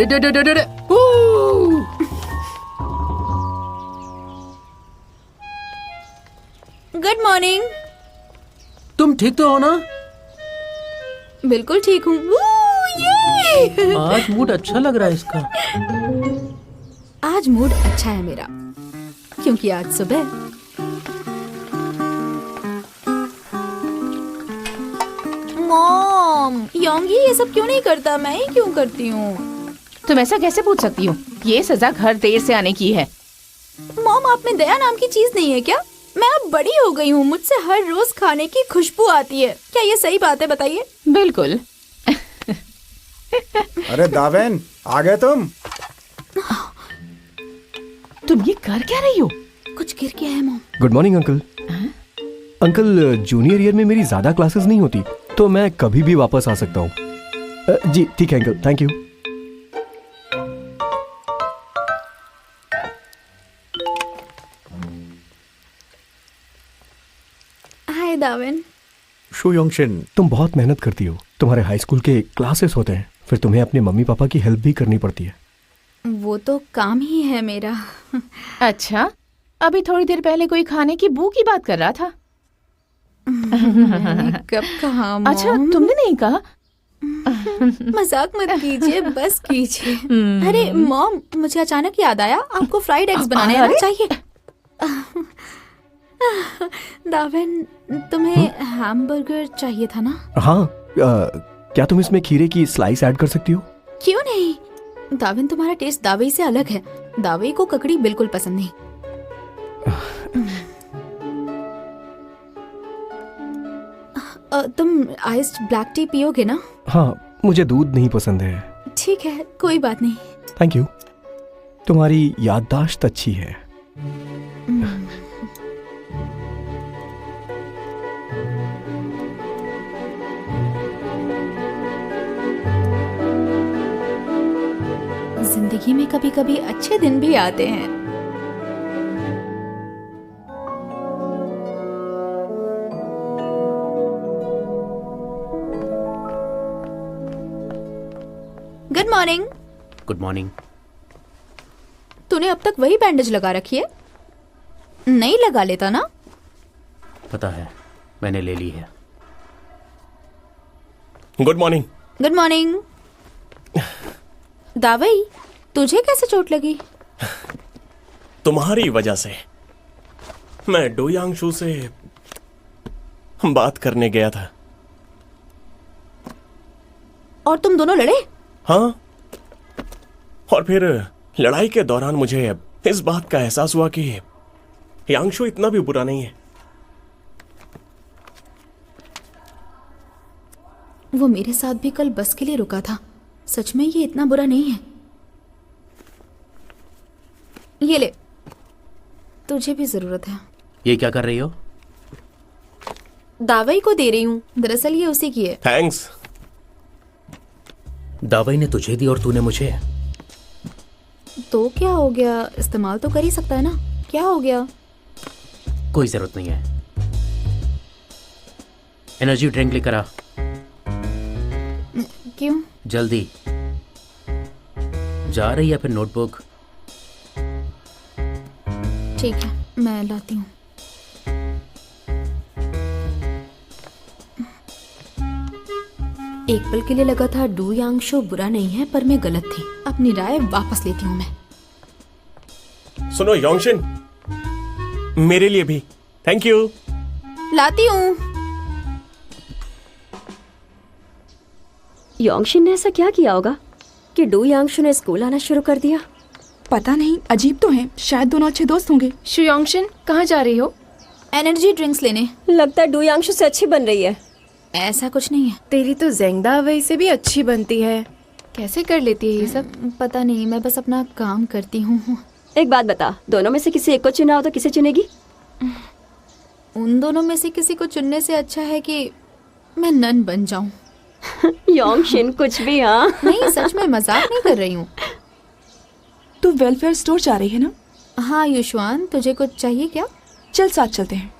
Good morning. तुम ठीक तो हो ना? बिल्कुल ठीक हूँ। ये आज मूड अच्छा लग रहा है इसका। आज मूड अच्छा है मेरा, क्योंकि आज सुबह मॉम, योंगी ये सब क्यों नहीं करता, मैं ही क्यों करती हूँ? तुम ऐसा कैसे पूछ सकती हो? ये सजा घर देर से आने की है। मॉम, आप में दया नाम की चीज नहीं है क्या? मैं अब बड़ी हो गई हूँ, मुझसे हर रोज खाने की खुशबू आती है। क्या ये सही बात है, बताइए? बिल्कुल। अरे दावेन, आ गए तुम? तुम ये कर क्या रही हो? कुछ गिर गया है mom. Good morning uncle. Uncle, junior year में मेरी ज्यादा क्लासेस नहीं होती, तो मैं कभी भी वापस आ सकता हूँ। जी ठीक है अंकल, थैंक यू। हाय दावेन। शु योंगशिन, तुम बहुत मेहनत करती हो। तुम्हारे हाई स्कूल के क्लासेस होते हैं, फिर तुम्हें अपने मम्मी पापा की हेल्प भी करनी पड़ती है। वो तो काम ही है मेरा। अच्छा, अभी थोड़ी देर पहले कोई खाने की बू की बात कर रहा था। मैंने कब कहा मॉम? अच्छा, तुमने नहीं कहा? मजाक मत कीजिए, बस कीजिए। अरे मॉम, मुझे अचानक याद आया, आपको फ्राइड एग्स बनाने आना चाहिए। दावेन, तुम्हें हैमबर्गर चाहिए था ना? हाँ, क्या तुम इसमें खीरे की स्लाइस ऐड कर सकती हो? क्यों नहीं? दावेन, तुम्हारा टेस्ट दावे से अलग है। दावे को ककड़ी बिल्कुल पसंद नहीं। तुम आइस्ड ब्लैक टी पियोगे ना? हाँ, मुझे दूध नहीं पसंद है। ठीक है, कोई बात नहीं। Thank you. तुम्हारी याददाश्त अच्छी है। जिंदगी में कभी कभी अच्छे दिन भी आते हैं। Good morning. Good morning. तूने अब तक वही बैंडेज लगा रखी है? नहीं लगा लेता ना? पता है, मैंने ले ली है। Good morning. Good morning. दावई, तुझे कैसे चोट लगी? तुम्हारी वजह से। मैं डो यांगशु से बात करने गया था। और तुम दोनों लड़े? हाँ, और फिर लड़ाई के दौरान मुझे इस बात का एहसास हुआ कि यांगशु इतना भी बुरा नहीं है। वो मेरे साथ भी कल बस के लिए रुका था। सच में ये इतना बुरा नहीं है। ये ले, तुझे भी जरूरत है। ये क्या कर रही हो? दावई को दे रही हूँ, दरअसल ये उसी की है। थैंक्स। दावई ने तुझे दी और तूने मुझे। तो क्या हो गया, इस्तेमाल तो कर ही सकता है ना। क्या हो गया? कोई जरूरत नहीं है। एनर्जी ड्रिंक लेकर आ। क्यों? जल्दी। जा रही है फिर नोटबुक? ठीक है, मैं लाती हूँ। एक पल के लिए लगा था डू यांगशु बुरा नहीं है, पर मैं गलत थी। अपनी राय वापस लेती हूँ मैं। सुनो योंगशिन, मेरे लिए भी थैंक यू। लाती हूँ। योंगशिन ने ऐसा क्या किया होगा कि डू यांगशु ने स्कूल आना शुरू कर दिया? पता नहीं, अजीब तो है। शायद दोनों अच्छे दोस्त होंगे। शु योंगशिन, कहाँ जा रही हो? एनर्जी ड्रिंक्स लेने। लगता है डू यांगशु से अच्छी बन रही है। ऐसा कुछ नहीं है। तेरी तो ज़ेंगदा वही से भी अच्छी बनती है। कैसे कर लेती है ये सब? पता नहीं, मैं बस अपना काम करती हूँ। एक बात बता, दोनों में से किसी एक को चुना हो तो किसे चुनेगी? उन दोनों में से किसी को चुनने से अच्छा है कि मैं नन बन जाऊं। योंगशिन कुछ भी। हाँ नहीं, सच में मजाक नहीं कर रही हूँ। तू वेलफेयर स्टोर जा रही है ना? हाँ युष्वान, तुझे कुछ चाहिए क्या? चल साथ चलते हैं।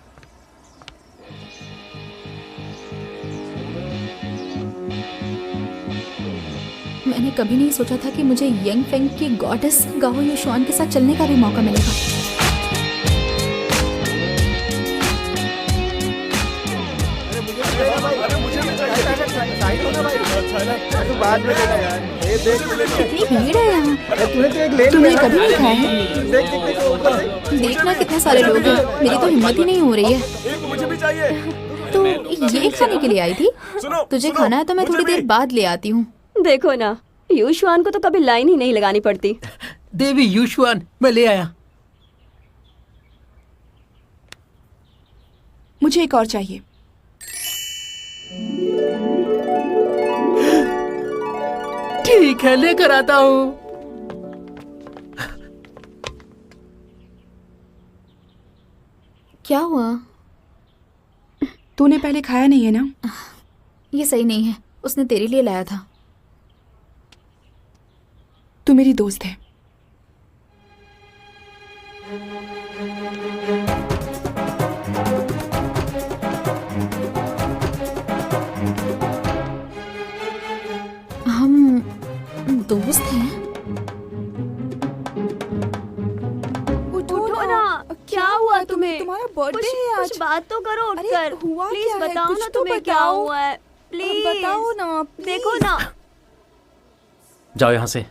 मैंने कभी नहीं सोचा था कि मुझे यंग फेंग की गॉडेस गाओ युशुआन के साथ चलने का भी मौका मिलेगा। कितनी भीड़ है यहाँ। तुमने कभी नहीं खाया है? देखना कितने सारे लोग हैं। मेरी तो हिम्मत ही नहीं हो रही है। मुझे भी चाहिए। तो ये खाने के लिए आई थी? तुझे खाना है तो मैं थोड़ी देर बाद ले आती हूँ। देखो ना, युशुआन को तो कभी लाइन ही नहीं लगानी पड़ती। देवी युशुआन, मैं ले आया। मुझे एक और चाहिए। ठीक है, लेकर आता हूँ। क्या हुआ? तूने पहले खाया नहीं है ना? ये सही नहीं है। उसने तेरे लिए लाया था। तू मेरी दोस्त है। हम दोस्त हैं? उठो ना, क्या हुआ तुम्हें? तुम्हारा बर्थडे है आज। कुछ बात तो करो अरे, उठकर। हुआ प्लीज क्या है? बताओ कुछ ना तो तुम्हें क्या बताओ। हुआ है। प्लीज बताओ ना, प्लीज। देखो ना। जाओ यहाँ से।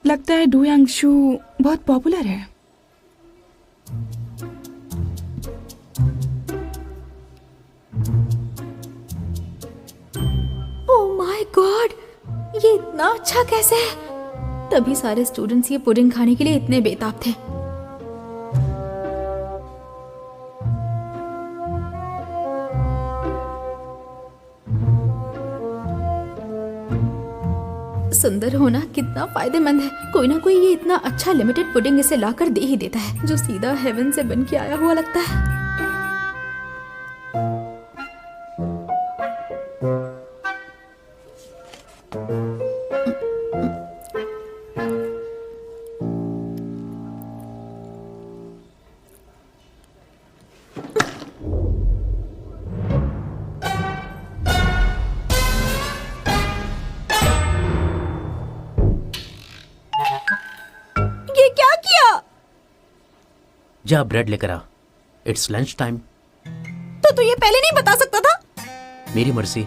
लगता है डू यांगशु बहुत पॉपुलर है। ओह माय गॉड, ये इतना अच्छा कैसे है? तभी सारे स्टूडेंट्स ये पुडिंग खाने के लिए इतने बेताब थे। सुंदर होना कितना फायदेमंद है। कोई ना कोई ये इतना अच्छा लिमिटेड पुडिंग इसे लाकर दे ही देता है, जो सीधा हेवन से बन के आया हुआ लगता है। ये क्या किया? जा ब्रेड लेकर आ। It's lunch time. तो तू ये पहले नहीं बता सकता था? मेरी मर्जी।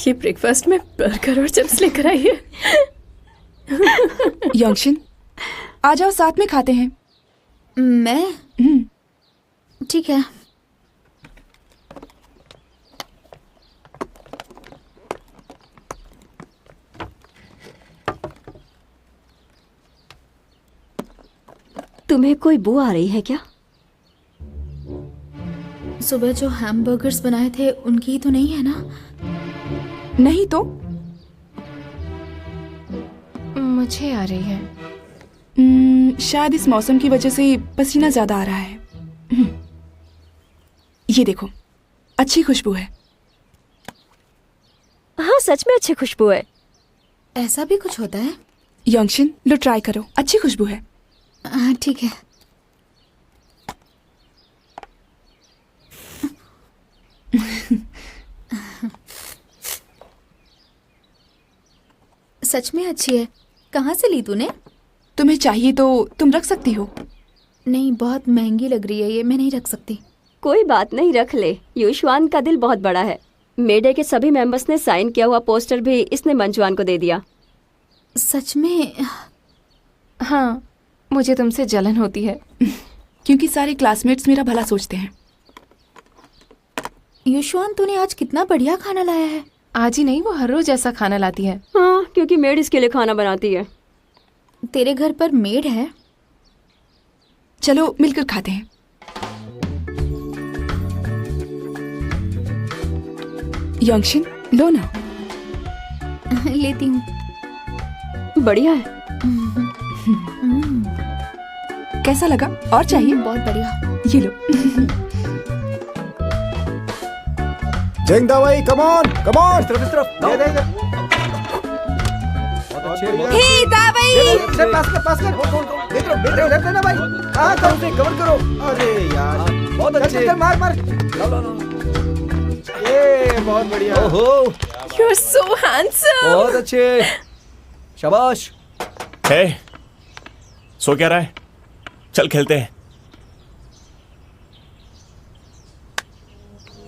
ये ब्रेकफास्ट में बर्गर और चिप्स लेकर आई है। यंगशिन, आ जाओ साथ में खाते हैं। मैं? ठीक है। तुम्हें कोई बू आ रही है क्या? सुबह जो हैमबर्गर्स बनाए थे उनकी ही तो नहीं है ना? नहीं तो? मुझे आ रही है। शायद इस मौसम की वजह से पसीना ज्यादा आ रहा है। ये देखो, अच्छी खुशबू है। हाँ, सच में अच्छी खुशबू है। ऐसा भी कुछ होता है? यंगशिन, लो ट्राई करो, अच्छी खुशबू है। हाँ ठीक है। सच में अच्छी है। कहाँ से ली तूने? तुम्हें चाहिए तो तुम रख सकती हो। नहीं, बहुत महंगी लग रही है ये, मैं नहीं रख सकती। कोई बात नहीं, रख ले। युशुआन का दिल बहुत बड़ा है। मेडे के सभी मेंबर्स ने साइन किया हुआ पोस्टर भी इसने मंजुआन को दे दिया। सच में? हाँ, मुझे तुमसे जलन होती है। क्योंकि सारे क्लासमेट्स मेरा भला सोचते हैं। युशुआन, तूने आज कितना बढ़िया खाना लाया है। आज ही नहीं, वो हर रोज ऐसा खाना लाती है। हाँ, क्योंकि मेड इसके लिए खाना बनाती है। तेरे घर पर मेड है? चलो मिलकर खाते हैं। यंगशिन, लो ना। लेती हूँ। बढ़िया है। कैसा लगा? और चाहिए? बहुत बढ़िया। ये लो। जंग दावाई, कम ऑन इस तरफ दे दे। हे दावाई, पास कर देख ना भाई। हाँ कवर करो। अरे यार बहुत अच्छे। चल मार ये बहुत बढ़िया। ओहो, यू आर सो हैंडसम। बहुत अच्छे, शाबाश। है सो क्या रहा है? चल खेलते हैं।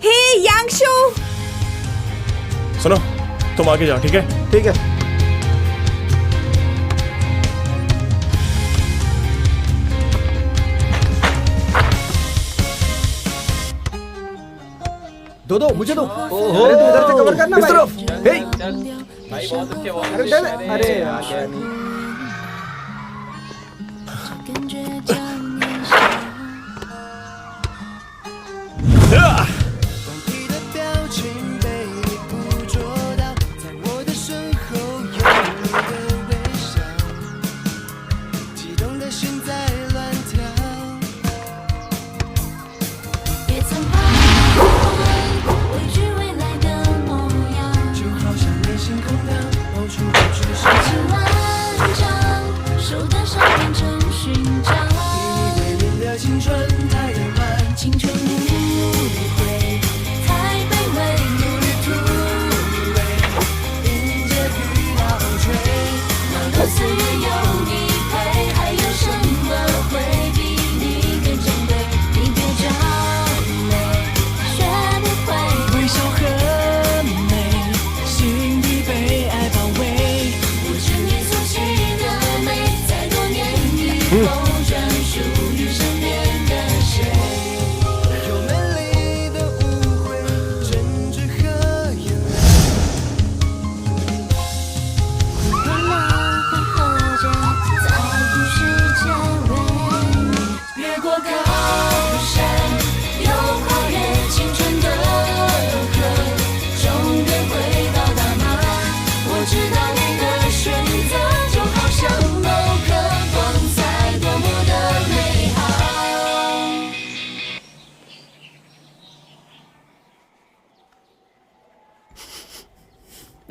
हे यांगशु। सुनो, तुम आगे जाओ, ठीक है? ठीक है। दो मुझे दो। ओहो, अरे तू उधर से कवर करना इस भाई। तरफ। हे, अरे दे दे। अरे यार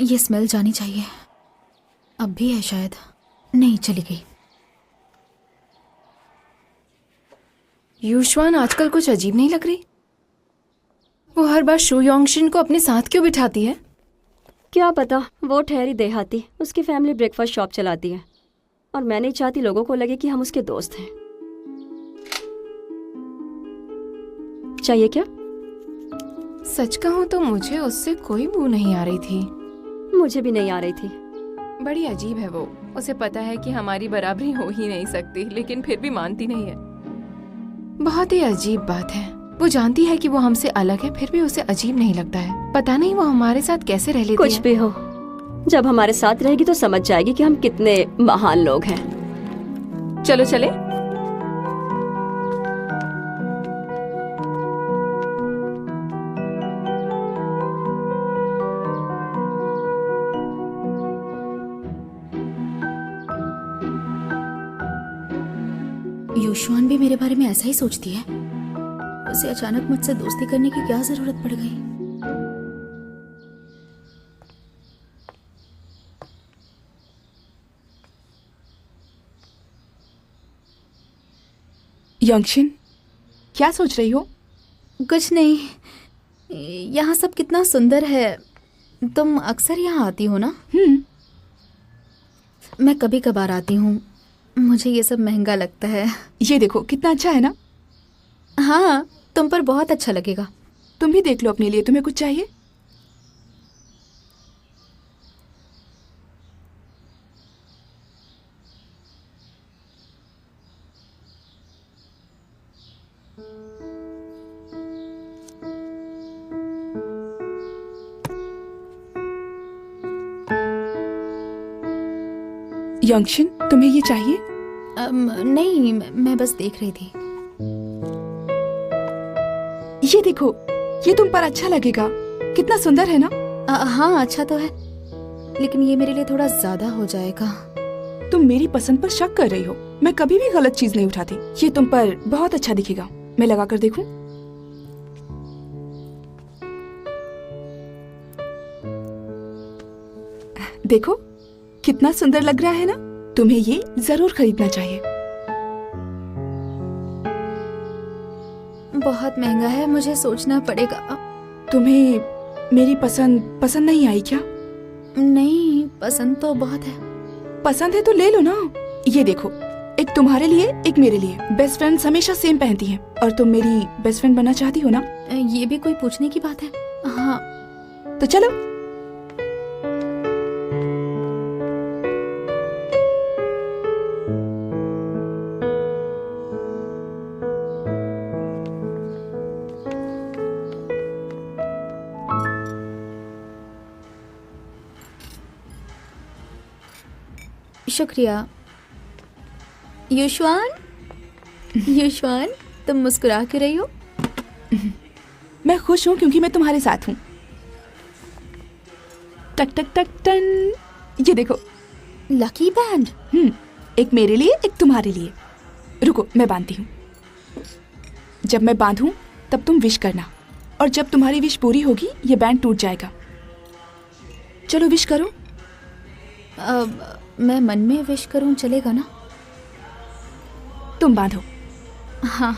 ये स्मेल जानी चाहिए। अब भी है शायद। नहीं, चली गई। यूशवान आजकल कुछ अजीब नहीं लग रही? वो हर बार शो योंगशिन को अपने साथ क्यों बिठाती है? क्या पता, वो ठहरी देहाती, उसकी फैमिली ब्रेकफास्ट शॉप चलाती है और मैं नहीं चाहती लोगों को लगे कि हम उसके दोस्त हैं। चाहिए क्या? सच कहूँ तो मुझे उससे कोई बू नहीं आ रही थी। मुझे भी नहीं आ रही थी। बड़ी अजीब है वो। उसे पता है कि हमारी बराबरी हो ही नहीं सकती, लेकिन फिर भी मानती नहीं है। बहुत ही अजीब बात है। वो जानती है कि वो हमसे अलग है, फिर भी उसे अजीब नहीं लगता है। पता नहीं वो हमारे साथ कैसे रह लेती है। कुछ भी हो, जब हमारे साथ रहेगी तो समझ जाएगी कि हम कितने महान लोग हैं। चलो चले। यूशुआन भी मेरे बारे में ऐसा ही सोचती है। उसे अचानक मुझसे दोस्ती करने की क्या जरूरत पड़ गई? योंगशिन, क्या सोच रही हो? कुछ नहीं। यहाँ सब कितना सुंदर है। तुम अक्सर यहाँ आती हो ना? मैं कभी कभार आती हूँ। मुझे ये सब महंगा लगता है। ये देखो कितना अच्छा है ना। हाँ, तुम पर बहुत अच्छा लगेगा। तुम भी देख लो अपने लिए। तुम्हें कुछ चाहिए? योंगशिन, तुम्हें ये चाहिए? नहीं, मैं बस देख रही थी। ये देखो, ये तुम पर अच्छा लगेगा। कितना सुंदर है ना? हाँ, अच्छा तो है। लेकिन ये मेरे लिए थोड़ा ज्यादा हो जाएगा। तुम मेरी पसंद पर शक कर रही हो। मैं कभी भी गलत चीज नहीं उठाती। ये तुम पर बहुत अच्छा दिखेगा। मैं लगा कर देखूं? देखो कितना सुंदर लग रहा है ना। तुम्हें ये जरूर खरीदना चाहिए। बहुत महंगा है, मुझे सोचना पड़ेगा। तुम्हें मेरी पसंद नहीं आई क्या? नहीं, पसंद तो बहुत है। पसंद है तो ले लो ना। ये देखो, एक तुम्हारे लिए एक मेरे लिए। बेस्ट फ्रेंड्स हमेशा सेम पहनती हैं। और तुम मेरी बेस्ट फ्रेंड बनना चाहती हो ना? ये भी कोई पूछने की बात है? हाँ। तो चलो। शुक्रिया। युशवान, युशवान, तुम मुस्कुरा क्यों रही हो? मैं खुश हूँ क्योंकि मैं तुम्हारे साथ हूँ। टक टक टक टन। ये देखो, लकी बैंड। एक मेरे लिए एक तुम्हारे लिए। रुको, मैं बांधती हूँ। जब मैं बांधूं तब तुम विश करना, और जब तुम्हारी विश पूरी होगी ये बैंड टूट जाएगा। चलो विश करो। मैं मन में विश करूं, चलेगा ना? तुम बांधो। हाँ।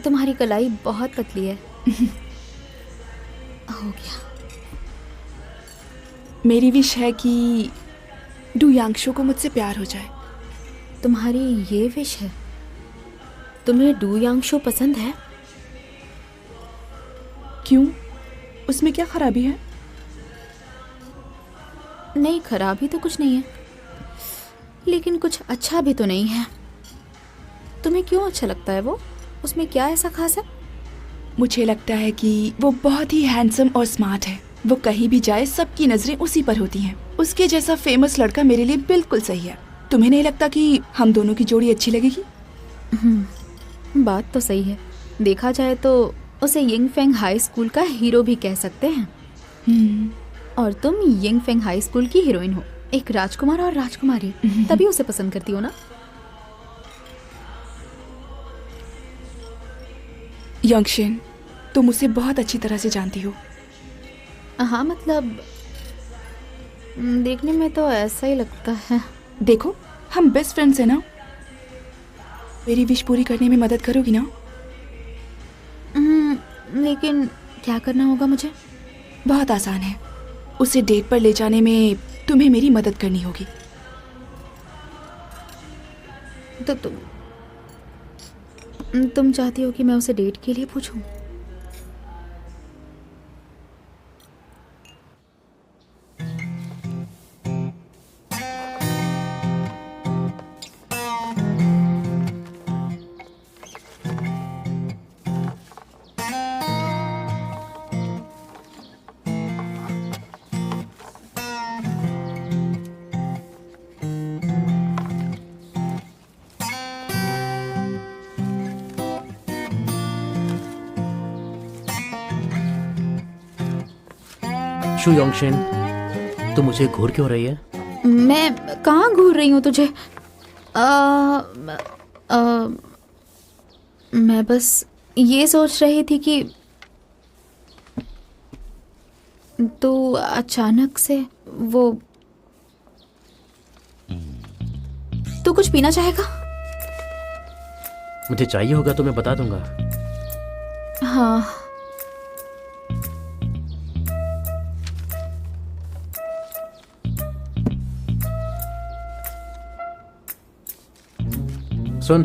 तुम्हारी कलाई बहुत पतली है। हो गया। मेरी विश है कि डू यांगशो को मुझसे प्यार हो जाए। तुम्हारी ये विश है? तुम्हें डू यांगशो पसंद है? क्यों? उसमें क्या खराबी है? नहीं, खराबी तो कुछ नहीं है, लेकिन कुछ अच्छा भी तो नहीं है। तुम्हें क्यों अच्छा लगता है वो? उसमें क्या ऐसा खास है? मुझे लगता है कि वो बहुत ही हैंडसम और स्मार्ट है। वो कहीं भी जाए सबकी नजरें उसी पर होती हैं। उसके जैसा फेमस लड़का मेरे लिए बिल्कुल सही है। तुम्हें नहीं लगता कि हम दोनों की जोड़ी अच्छी लगेगी? बात तो सही है। देखा जाए तो उसे यिंग फेंग हाई स्कूल का हीरो भी कह सकते हैं। और तुम यिंग फेंग हाई स्कूल की हीरोइन हो, एक राजकुमार और राजकुमारी, तभी उसे पसंद करती हो ना? यंगशिन, तुम उसे बहुत अच्छी तरह से जानती हो। हाँ, मतलब देखने में तो ऐसा ही लगता है। देखो, हम बेस्ट फ्रेंड्स हैं ना। मेरी विश पूरी करने में मदद करोगी ना? लेकिन क्या करना होगा मुझे? बहुत आसान है। उसे डेट पर ले जाने में तुम्हें मेरी मदद करनी होगी। तो तुम चाहती हो कि मैं उसे डेट के लिए पूछूं? शु योंगशिन, तू मुझे घूर क्यों रही है? मैं कहाँ घूर रही हूँ तुझे? मैं बस ये सोच रही थी कि तू अचानक से वो... तू कुछ पीना चाहेगा? मुझे चाहिए होगा तो मैं बता दूंगा। हाँ। सुन,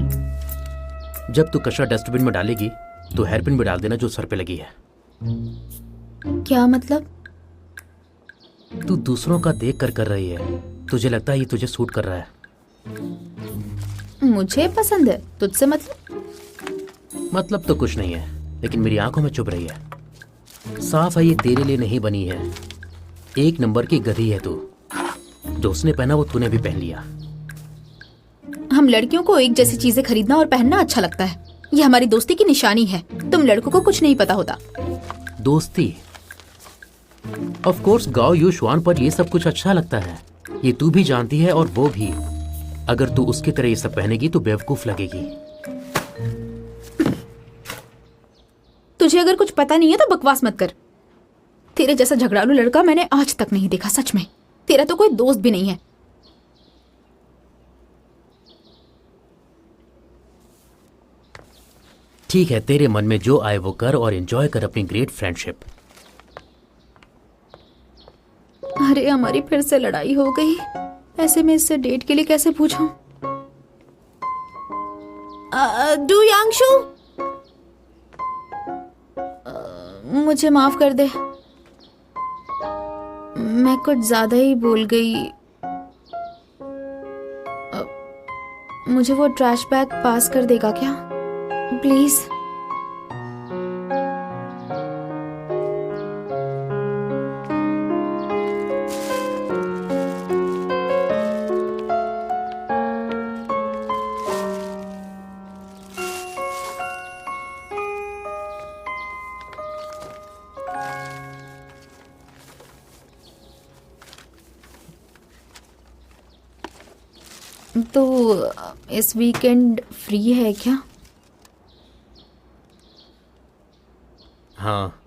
जब तू कचरा डस्टबिन में डालेगी तो हेयरपिन भी डाल देना जो सर पे लगी है। क्या मतलब? तू दूसरों का देख कर रही है। तुझे लगता है ये तुझे सूट कर रहा है? मुझे पसंद है, तुझसे मतलब? मतलब तो कुछ नहीं है, लेकिन मेरी आंखों में चुभ रही है। साफ है ये तेरे लिए नहीं बनी है। एक नंबर की गधी है तू। जो उसने पहना वो तूने भी पहन लिया। हम लड़कियों को एक जैसी चीजें खरीदना और पहनना अच्छा लगता है। ये हमारी दोस्ती की निशानी है। तुम लड़कों को कुछ नहीं पता होता। दोस्ती? ऑफ कोर्स गाओ यूशुआन पर ये सब कुछ अच्छा लगता है, ये तू भी जानती है और वो भी। अगर तू उसकी तरह ये सब पहनेगी तो बेवकूफ लगेगी। तुझे अगर कुछ पता नहीं है तो बकवास मत कर। तेरे जैसा झगड़ालू लड़का मैंने आज तक नहीं देखा, सच में। तेरा तो कोई दोस्त भी नहीं है। ठीक है, तेरे मन में जो आए वो कर और एंजॉय कर अपनी ग्रेट फ्रेंडशिप। अरे हमारी फिर से लड़ाई हो गई। ऐसे में इससे डेट के लिए कैसे पूछूं? डू यांगशु, मुझे माफ कर दे, मैं कुछ ज्यादा ही बोल गई। मुझे वो ट्रैश बैग पास कर देगा क्या, प्लीज? तो इस वीकेंड फ्री है क्या? हाँ,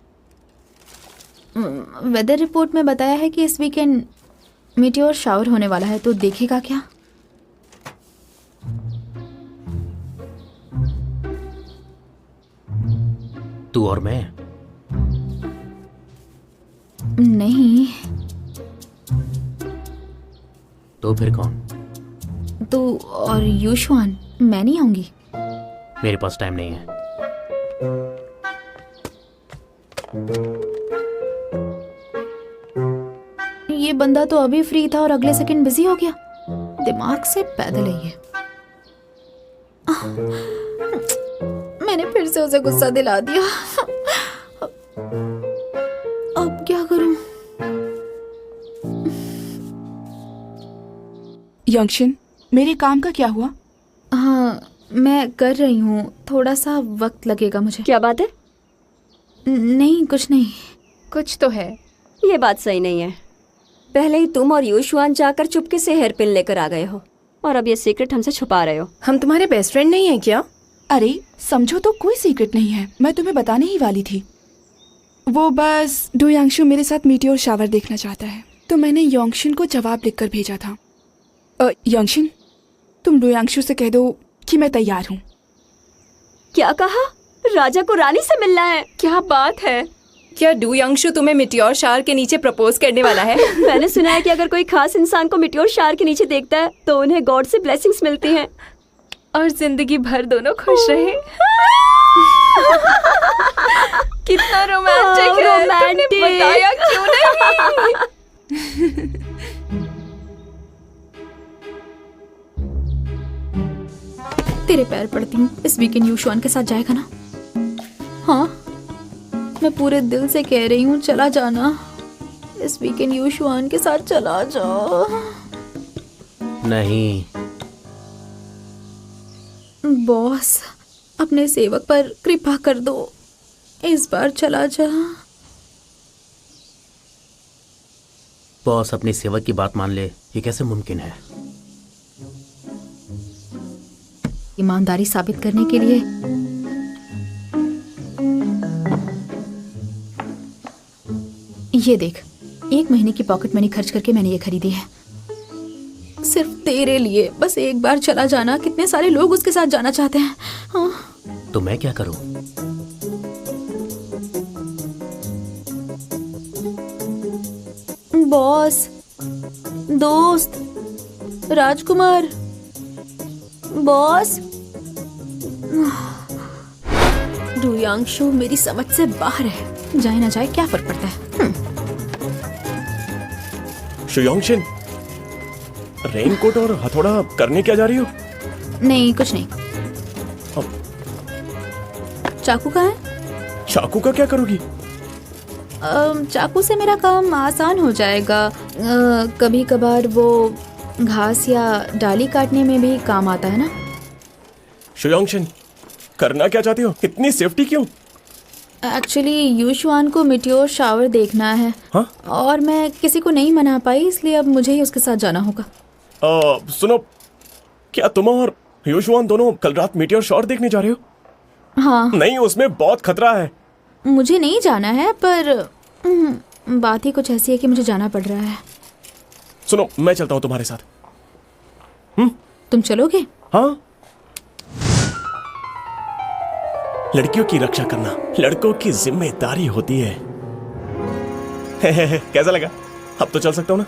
वेदर रिपोर्ट में बताया है कि इस वीकेंड मीटियोर शावर होने वाला है, तो देखेगा क्या? तू और मैं? नहीं। तो फिर कौन? तू और यूशुआन। मैं नहीं आऊंगी। मेरे पास टाइम नहीं है। ये बंदा तो अभी फ्री था और अगले सेकंड बिजी हो गया। दिमाग से पैदल है ये। मैंने फिर से उसे गुस्सा दिला दिया। अब क्या करूं? यंगशिन, मेरे काम का क्या हुआ? हाँ, मैं कर रही हूँ, थोड़ा सा वक्त लगेगा मुझे। क्या बात है? नहीं, कुछ नहीं। कुछ तो है। ये बात सही नहीं है। पहले ही तुम और यूशुआन जाकर चुपके से हेयर पिन लेकर आ गए हो और अब ये सीक्रेट हमसे छुपा रहे हो। हम तुम्हारे बेस्ट फ्रेंड नहीं है क्या? अरे समझो तो कोई सीक्रेट नहीं है, मैं तुम्हें बताने ही वाली थी। वो बस डू यांगशु मेरे साथ मीटियोर शावर देखना चाहता है, तो मैंने योंगशिन को जवाब लिखकर भेजा था। योंगशिन, तुम डू यांगशु से कह दो कि मैं तैयार हूँ। क्या कहा? राजा को रानी से मिलना है? क्या बात है? क्या डू यांगशु तुम्हें मीटियोर शावर के नीचे प्रपोज करने वाला है? मैंने सुना है कि अगर कोई खास इंसान को मीटियोर शावर के नीचे देखता है तो उन्हें गॉड से ब्लेसिंग्स मिलती हैं और जिंदगी भर दोनों खुश रहे। कितना रोमांटिक है। रोमांटिक। तुमने बताया क्यों नहीं? तेरे पैर पड़ती हूँ, इस वीकेंड यूशुआन के साथ जाएगा ना? हाँ, मैं पूरे दिल से कह रही हूँ, चला जाना। इस वीकेंड यूशुआन के साथ चला जाओ। नहीं। बॉस, अपने सेवक पर कृपा कर दो, इस बार चला जा। बॉस अपनी सेवक की बात मान ले, ये कैसे मुमकिन है? ईमानदारी साबित करने के लिए ये देख, 1 महीने की पॉकेट मनी खर्च करके मैंने ये खरीदी है, सिर्फ तेरे लिए। बस एक बार चला जाना। कितने सारे लोग उसके साथ जाना चाहते हैं। हाँ। तो मैं क्या करूं? बॉस, दोस्त, राजकुमार, बॉस। डू यांगशु मेरी समझ से बाहर है। जाए ना जाए क्या फर्क पड़ता है। शुयोंगशिन, रेनकोट और हथौड़ा करने क्या जा रही हो? नहीं, कुछ नहीं। अब चाकू कहाँ है? चाकू का क्या करोगी? चाकू से मेरा काम आसान हो जाएगा। कभी कभार वो घास या डाली काटने में भी काम आता है ना। शुयोंगशिन, करना क्या चाहती हो? इतनी सेफ्टी क्यों? एक्चुअली युशवान को मिट्योर शावर देखना है। हाँ? और मैं किसी को नहीं मना पाई, इसलिए अब मुझे ही उसके साथ जाना होगा। सुनो, क्या तुम और युशवान दोनों कल रात मीटियोर शॉर देखने जा रहे हो? हाँ। नहीं, उसमें बहुत खतरा है। मुझे नहीं जाना है, पर बात ही कुछ ऐसी है कि मुझे जाना पड़ रहा है। सुनो, मैं चलता हूँ तुम्हारे साथ। तुम चलोगे? हाँ। लड़कियों की रक्षा करना लड़कों की जिम्मेदारी होती है। कैसा लगा? अब तो चल सकता हूँ ना?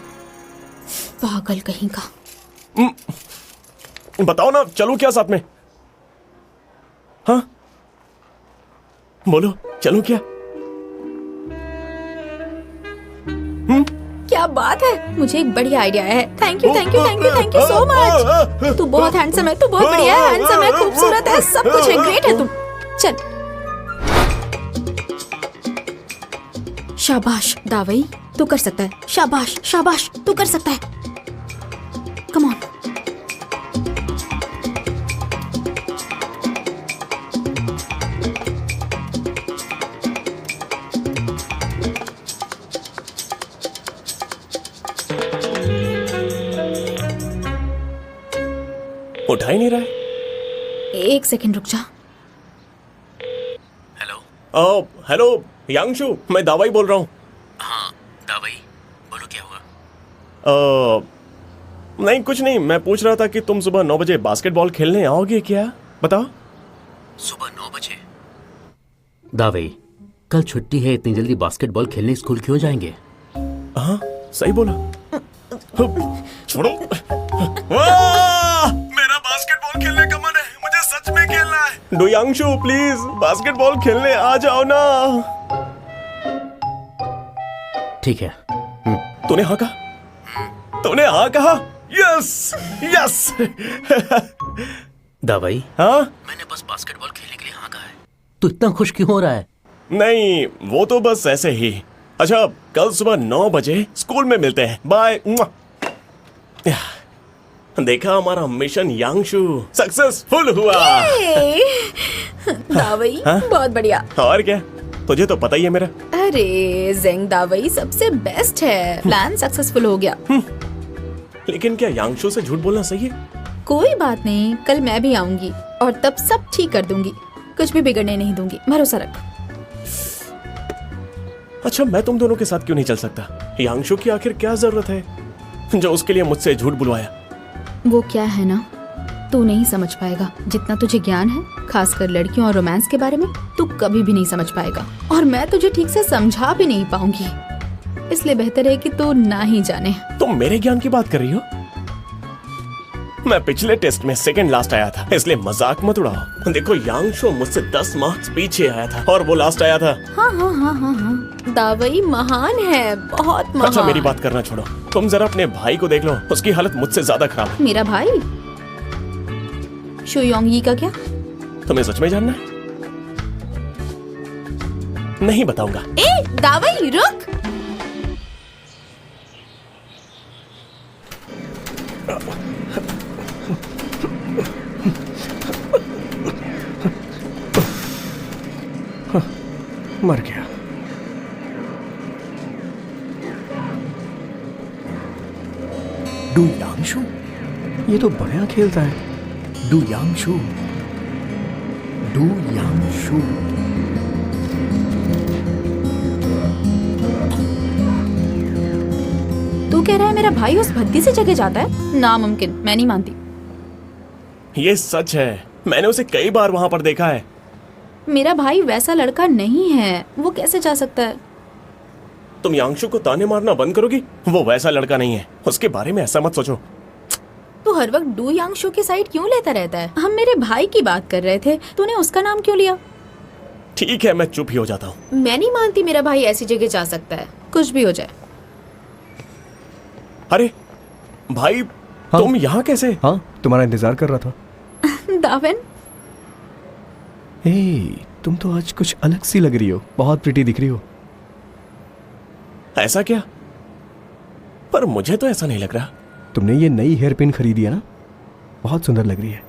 पागल कहीं का। बताओ ना, चलूं क्या साथ में? हाँ, बोलो, चलूं क्या? क्या बात है, मुझे एक बढ़िया आइडिया है। Thank you thank you thank you thank you so much. तू बहुत हैंडसम है, तू बहुत बढ़िया है, हैंडसम है, खूबसूरत है, सब कुछ है, ग्रेट है तू। चल। शाबाश दावई, तू कर सकता है। शाबाश शाबाश, तू कर सकता है। Come on. उठा ही नहीं रहा है। एक सेकंड रुक जा। हेलो यांगशु, मैं दावाई बोल रहा हूँ। हाँ दावाई, बोलो क्या हुआ? नहीं, कुछ नहीं। मैं पूछ रहा था कि तुम सुबह 9 बजे बास्केटबॉल खेलने आओगे क्या? बताओ। सुबह 9 बजे? दावाई, कल छुट्टी है, इतनी जल्दी बास्केटबॉल खेलने स्कूल क्यों जाएंगे? हाँ, सही बोला। छोड़ो। वाह! मेरा बास्केटबॉल खेलने का मन है, मुझे सच में खेलना है। डोयांगशु, प्लीज बास्केटबॉल खेलने आ जाओ ना। ठीक है। तूने हाँ कहा? तूने हाँ कहा? Yes yes. दावाई, हाँ? मैंने बस बास्केटबॉल खेलने के लिए हाँ कहा है। तू इतना खुश क्यों हो रहा है? नहीं, वो तो बस ऐसे ही। अच्छा, कल सुबह 9 बजे स्कूल में मिलते हैं। बाय। देखा, हमारा मिशन यांगशु सक्सेसफुल हुआ। दावई, बहुत बढ़िया। और क्या, तुझे तो पता ही है मेरा। अरे जेंग दावई सबसे बेस्ट है। प्लान सक्सेसफुल हो गया। लेकिन क्या यांगशु से झूठ बोलना सही है? कोई बात नहीं, कल मैं भी आऊंगी और तब सब ठीक कर दूंगी। कुछ भी बिगड़ने नहीं दूंगी, भरोसा रख। अच्छा, मैं तुम दोनों के साथ क्यों नहीं चल सकता? यांगशु की आखिर क्या जरूरत है जो उसके लिए मुझसे झूठ बुलवाया? वो क्या है ना, तू नहीं समझ पाएगा। जितना तुझे ज्ञान है, खासकर लड़कियों और रोमांस के बारे में, तू कभी भी नहीं समझ पाएगा। और मैं तुझे ठीक से समझा भी नहीं पाऊंगी, इसलिए बेहतर है कि तू ना ही जाने। तुम मेरे ज्ञान की बात कर रही हो? मैं पिछले टेस्ट में सेकंड लास्ट आया था, इसलिए मजाक मत उड़ाओ। देखो, यांगशु मुझसे 10 मार्क्स पीछे आया था और वो लास्ट आया था। हाँ हाँ हाँ हाँ हाँ, दावई महान है, बहुत महान। अच्छा, मेरी बात करना छोड़ो, तुम जरा अपने भाई को देख लो, उसकी हालत मुझसे ज्यादा खराब है। मेरा भाई शुयोंगी का क्या? तुम्हें सच में जानना है? नहीं बताऊंगा। ए दावई, रुक। मर गया। डू यांगशु, ये तो बढ़िया खेलता है। Du Yangshu, Du Yangshu. तू कह रहा है मेरा भाई उस भद्दी से जगह जाता है? नामुमकिन, मैं नहीं मानती। ये सच है, मैंने उसे कई बार वहां पर देखा है। मेरा भाई वैसा लड़का नहीं है, वो कैसे जा सकता है? तुम यांगशु को ताने मारना बंद करोगी? वो वैसा लड़का नहीं है, उसके बारे में ऐसा मत सोचो। तू हर वक्त डू यांगशु की साइड क्यों लेता रहता है? हम मेरे भाई की बात कर रहे थे, तूने उसका नाम क्यों लिया? ठीक है, मैं चुप ही हो जाता हूँ। मैं नहीं मानती मेरा भाई ऐसी जगह जा सकता है, कुछ भी हो जाए। अरे भाई, हाँ? तुम यहाँ कैसे? हाँ, तुम्हारा इंतजार कर रहा था। दावन, तुम तो आज कुछ अलग सी लग रही हो, बहुत प्रिटी दिख रही हो। ऐसा क्या? पर मुझे तो ऐसा नहीं लग रहा। तुमने ये नई हेयर पिन खरीदी है ना, बहुत सुंदर लग रही है।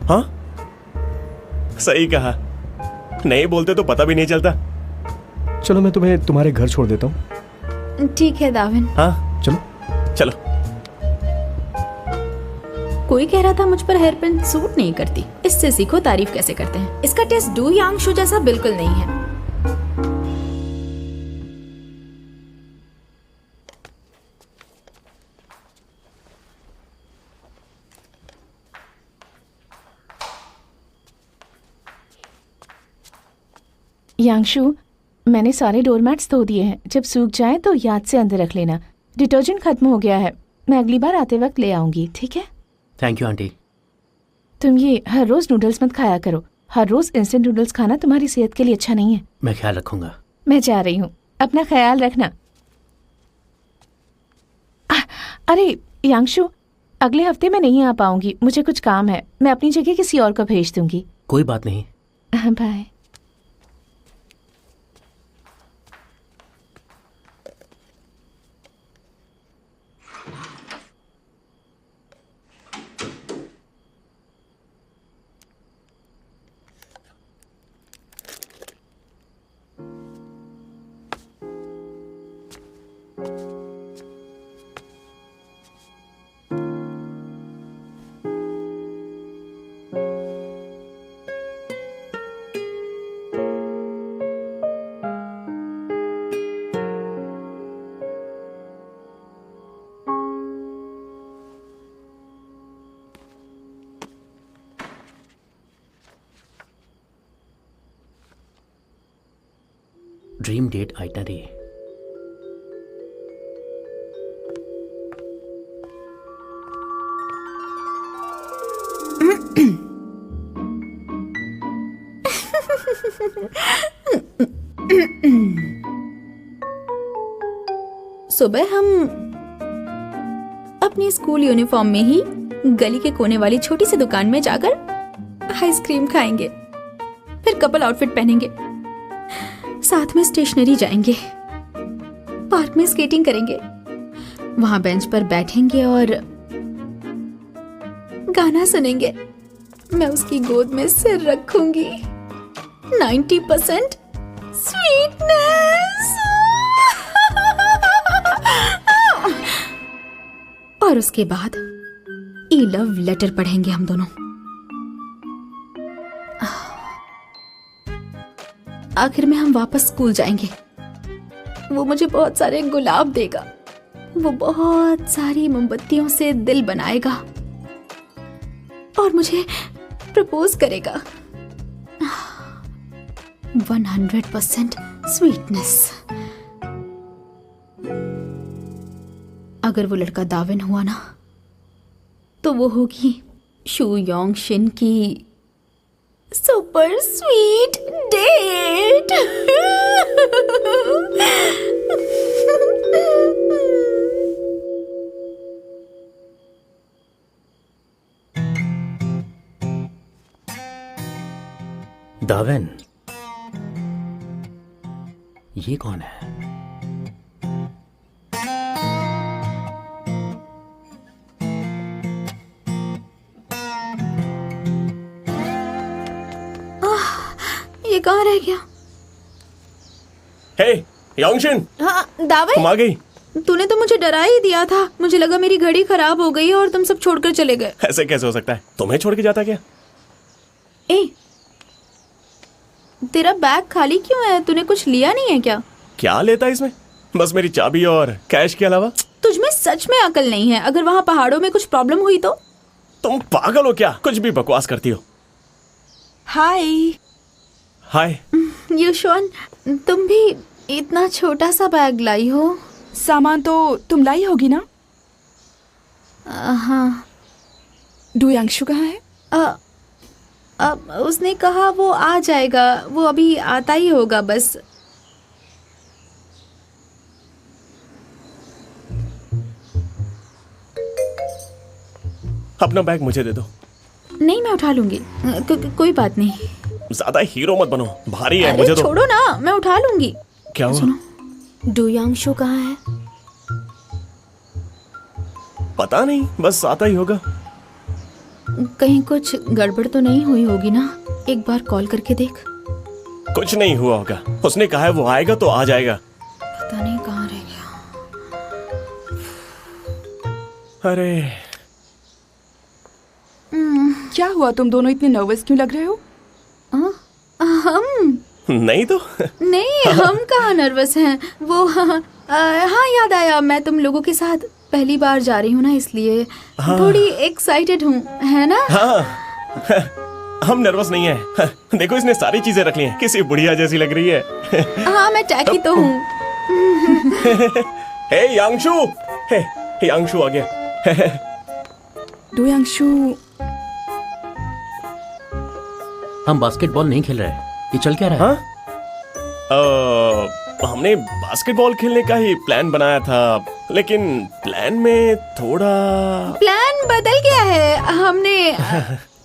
हाँ? सही कहा, नहीं बोलते तो पता भी नहीं चलता। चलो मैं तुम्हें तुम्हारे घर छोड़ देता हूँ। ठीक है दाविन। हाँ चलो। चलो। कोई कह रहा था मुझ पर हेयर पिन सूट नहीं करती। इससे सीखो तारीफ कैसे करते हैं। इसका टेस्ट डू यांगशु जैसा बिल्कुल नहीं है। यांगशु, मैंने सारे डोरमैट्स धो दिए हैं। जब सूख जाए तो याद से अंदर रख लेना। डिटर्जेंट खत्म हो गया है, मैं अगली बार आते वक्त ले आऊंगी, ठीक है? Thank you aunty. तुम ये हर रोज नूडल्स मत खाया करो। हर रोज इंस्टेंट नूडल्स खाना तुम्हारी सेहत के लिए अच्छा नहीं है। मैं ख्याल रखूंगा। मैं जा रही हूँ, अपना ख्याल रखना। अरे यांगशु, अगले हफ्ते मैं नहीं आ पाऊंगी, मुझे कुछ काम है। मैं अपनी जगह किसी और को भेज दूंगी। कोई बात नहीं। बाय। Dream date itinerary. सुबह हम अपनी स्कूल यूनिफॉर्म में ही गली के कोने वाली छोटी सी दुकान में जाकर आइसक्रीम खाएंगे, फिर कपल आउटफिट पहनेंगे, साथ में स्टेशनरी जाएंगे, पार्क में स्केटिंग करेंगे, वहां बेंच पर बैठेंगे और गाना सुनेंगे। मैं उसकी गोद में सिर रखूंगी। 90% स्वीटनेस। और उसके बाद ई लव लेटर पढ़ेंगे हम दोनों। आखिर में हम वापस स्कूल जाएंगे। वो मुझे बहुत सारे गुलाब देगा, वो बहुत सारी मोमबत्तियों से दिल बनाएगा और मुझे प्रपोज करेगा। 100% स्वीटनेस। अगर वो लड़का दाविन हुआ ना, तो वो होगी शू योंग शिन की सुपर स्वीट डेट। दाविन, ये कौन है? ये कहाँ रह गया? हे योंगशिन, हाँ दाविन, तुम आ गई। तूने तो मुझे डरा ही दिया था। मुझे लगा मेरी घड़ी खराब हो गई और तुम सब छोड़कर चले गए। ऐसे कैसे हो सकता है? तुम्हें छोड़ के जाता क्या? ए, तेरा बैग खाली क्यों है? तूने कुछ लिया नहीं है क्या? क्या लेता है इसमें? बस मेरी चाबी और कैश के अलावा। तुझमें सच में अकल नहीं है। अगर वहाँ पहाड़ों में कुछ प्रॉब्लम हुई तो? तुम पागल हो क्या? कुछ भी बकवास करती हो। हाय। हाय। युशवान, तुम भी इतना छोटा सा बैग लाई हो? सामान तो तुम लाई होगी ना? हाँ। डू यांगशु कहाँ है? अब उसने कहा वो आ जाएगा, वो अभी आता ही होगा बस। अपना बैग मुझे दे दो। नहीं, मैं उठा लूंगी। कोई बात नहीं। ज्यादा हीरो मत बनो, भारी है। अरे मुझे तो छोड़ो ना, मैं उठा लूंगी। क्या हुआ? सुनो, डू यांगशु कहाँ है? पता नहीं, बस आता ही होगा। कहीं कुछ गड़बड़ तो नहीं हुई होगी ना? एक बार कॉल करके देख। कुछ नहीं हुआ होगा, उसने कहा है वो आएगा तो आ जाएगा। पता नहीं कहाँ रह गया। अरे क्या हुआ, तुम दोनों इतने नर्वस क्यों लग रहे हो? हम नहीं तो नहीं, हम कहाँ नर्वस हैं। वो हाँ याद आया, मैं तुम लोगों के साथ पहली बार जा रही हूँ ना, इसलिए थोड़ी एक्साइटेड हूँ, है ना? हाँ हम नर्वस नहीं है। देखो इसने सारी चीजें रख ली हैं, किसी बुढ़िया जैसी लग रही है। हाँ मैं टैकी तो हूँ। हे यांगशु, हे यांगशु आ गया। डोयांगशु, हम बास्केटबॉल नहीं खेल रहे, ये चल क्या रहा है? हाँ हमने बास्केटबॉल खेलने का ही प्लान बनाया था, लेकिन प्लान में थोड़ा प्लान बदल गया है। हमने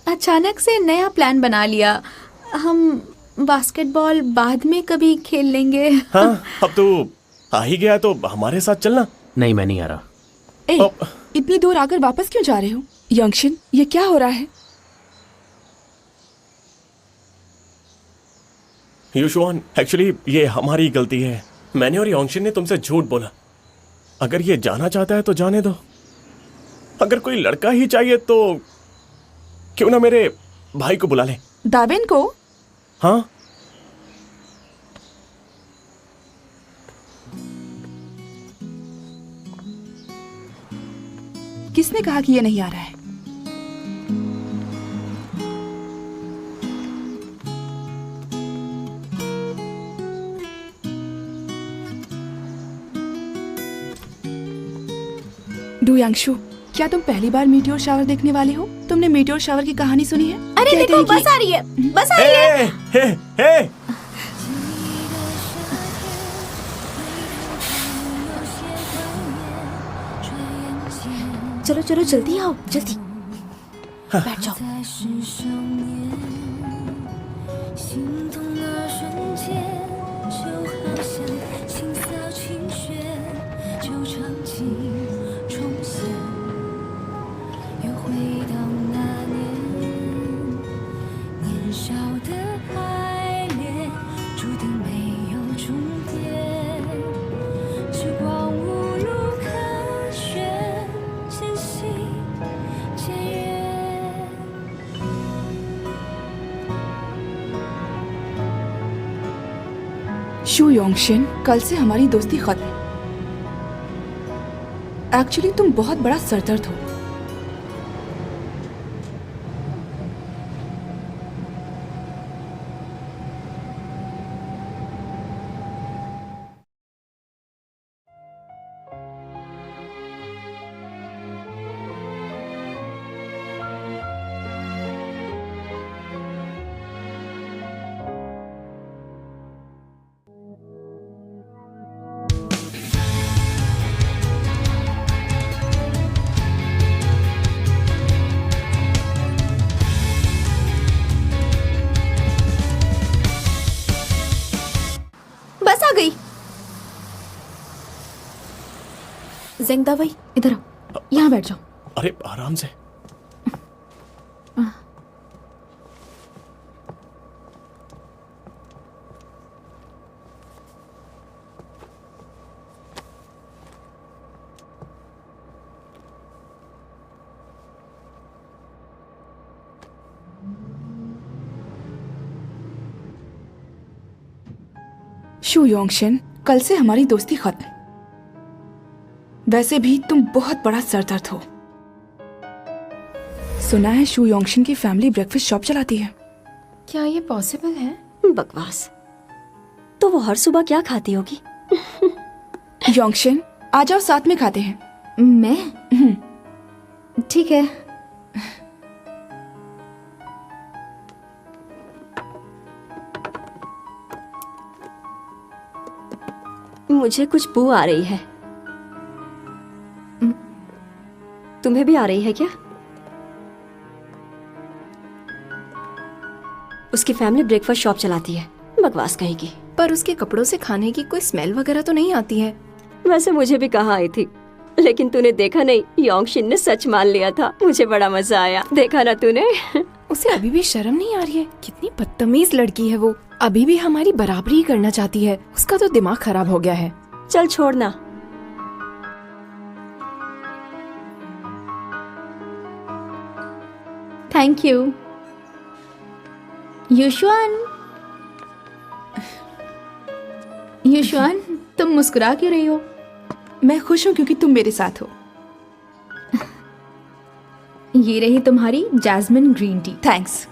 अचानक से नया प्लान बना लिया। हम बास्केटबॉल बाद में कभी खेल लेंगे। हाँ अब तो आ ही गया तो हमारे साथ चलना। नहीं मैं नहीं आ रहा। ए, इतनी दूर आकर वापस क्यों जा रहे हो? यंगशिन, ये क्या हो रहा है? युशवान, एक्चुअली ये हमारी गलती है। मैंने और योंगशिन ने तुमसे झूठ बोला। अगर ये जाना चाहता है तो जाने दो। अगर कोई लड़का ही चाहिए तो क्यों ना मेरे भाई को बुला ले। दावेन को? हाँ किसने कहा कि ये नहीं आ रहा है? डोयांगशु, क्या तुम पहली बार मीटियोर शावर देखने वाले हो? तुमने मीटियोर शावर की कहानी सुनी है? अरे कहते देखो हैं कि- बस आ रही है, बस आ रही है। हे हे चलो चलो जल्दी आओ, जल्दी बैठ जाओ। शू योंगशिन, कल से हमारी दोस्ती खत्म। एक्चुअली तुम बहुत बड़ा सरदर्द हो। बस आ गई। ज़ेंगदा भाई इधर आओ, यहाँ बैठ जाओ। अरे आराम से। शू योंगशिन, कल से हमारी दोस्ती खत्म। वैसे भी तुम बहुत बड़ा सरदर्द हो। सुना है शू योंगशिन की फैमिली ब्रेकफास्ट शॉप चलाती है। क्या ये पॉसिबल है? बकवास। तो वो हर सुबह क्या खाती होगी? योंगशिन, आ जाओ साथ में खाते हैं। मैं? ठीक है। मुझे कुछ बू आ रही है। तुम्हें भी आ रही है क्या? उसकी फैमिली ब्रेकफास्ट शॉप चलाती है। बकवास कहेगी। पर उसके कपड़ों से खाने की कोई स्मेल वगैरह तो नहीं आती है। वैसे मुझे भी कहाँ आई थी, लेकिन तूने देखा नहीं, योंगशिन ने सच मान लिया था। मुझे बड़ा मजा आया। देखा ना तूने? उसे अभी भी शर्म नहीं आ रही है? कितनी बदतमीज लड़की है वो। अभी भी हमारी बराबरी ही करना चाहती है। उसका तो दिमाग खराब हो गया है। चल छोड़ना। Thank you. युशवान, युशवान, तुम मुस्कुरा क्यों रही हो? मैं खुश हूँ क्योंकि तुम मेरे साथ हो। ये रही तुम्हारी jasmine green tea. Thanks.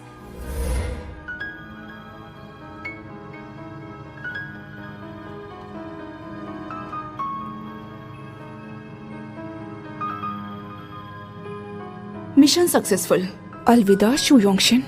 Mission successful. अलविदा शू योंगशिन।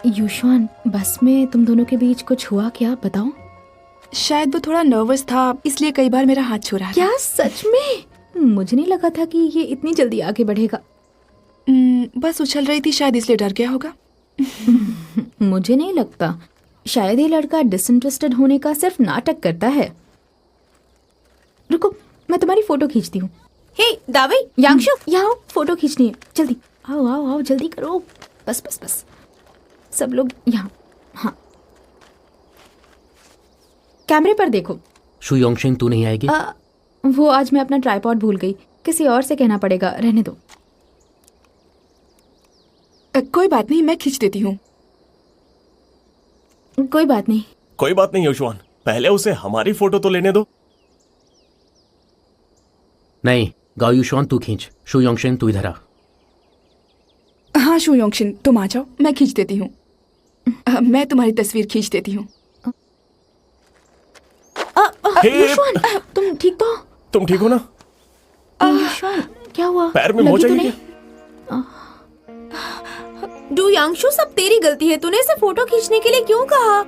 युशवान, बस में तुम दोनों के बीच कुछ हुआ क्या? बताओ। शायद वो थोड़ा नर्वस था, इसलिए कई बार मेरा हाथ छू रहा था। क्या सच में? मुझे नहीं लगा था कि ये इतनी जल्दी आगे बढ़ेगा। बस उछल रही थी, शायद इसलिए डर गया होगा। मुझे नहीं लगता। शायद ये लड़का डिसइंटरेस्टेड होने का सिर्फ नाटक करता है। रुको, मैं तुम्हारी फोटो खींचती हूँ। हे दावई, यांशु, यहाँ आओ, फोटो खींचनी है। जल्दी आओ आओ आओ, जल्दी करो। बस बस बस, सब लोग यहाँ। हाँ, कैमरे पर देखो। शू योंगशिन, तू नहीं आएगी? वो आज मैं अपना ट्राइपॉड भूल गई। किसी और से कहना पड़ेगा, रहने दो। कोई बात नहीं, मैं खींच देती हूँ। कोई बात नहीं। कोई बात नहीं युशवान, पहले उसे हमारी फोटो तो लेने दो। नहीं, गाओ युशवान, तू खींच। शू योंगशिन, तू इधर आ। हाँ शू योंगशिन, तुम आ जाओ, मैं खींच देती हूँ। मैं तुम्हारी तस्वीर खींच देती हूँ। युशवान, तुम ठीक तो? तुम ठीक हो ना? युशवान, क्या हुआ? पैर में मोच आई क्या? डू यांशु, सब तेरी गलती है। तूने इसे फोटो खींचने के लिए क्यों कहा?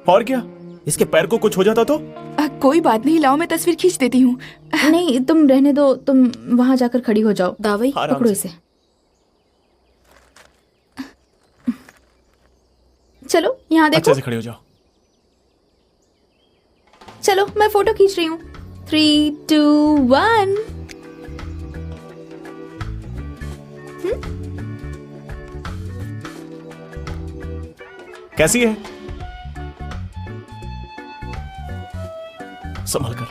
और क्या, इसके पैर को कुछ हो जाता तो? कोई बात नहीं, लाओ मैं तस्वीर खींच देती हूँ। नहीं, तुम रहने दो। तुम वहां जाकर खड़ी हो जाओ। दावई, पकड़ो इसे। चलो यहाँ देखो। अच्छे से खड़ी हो जाओ। चलो, मैं फोटो खींच रही हूँ। 3, 2, 1। कैसी है? संभल कर।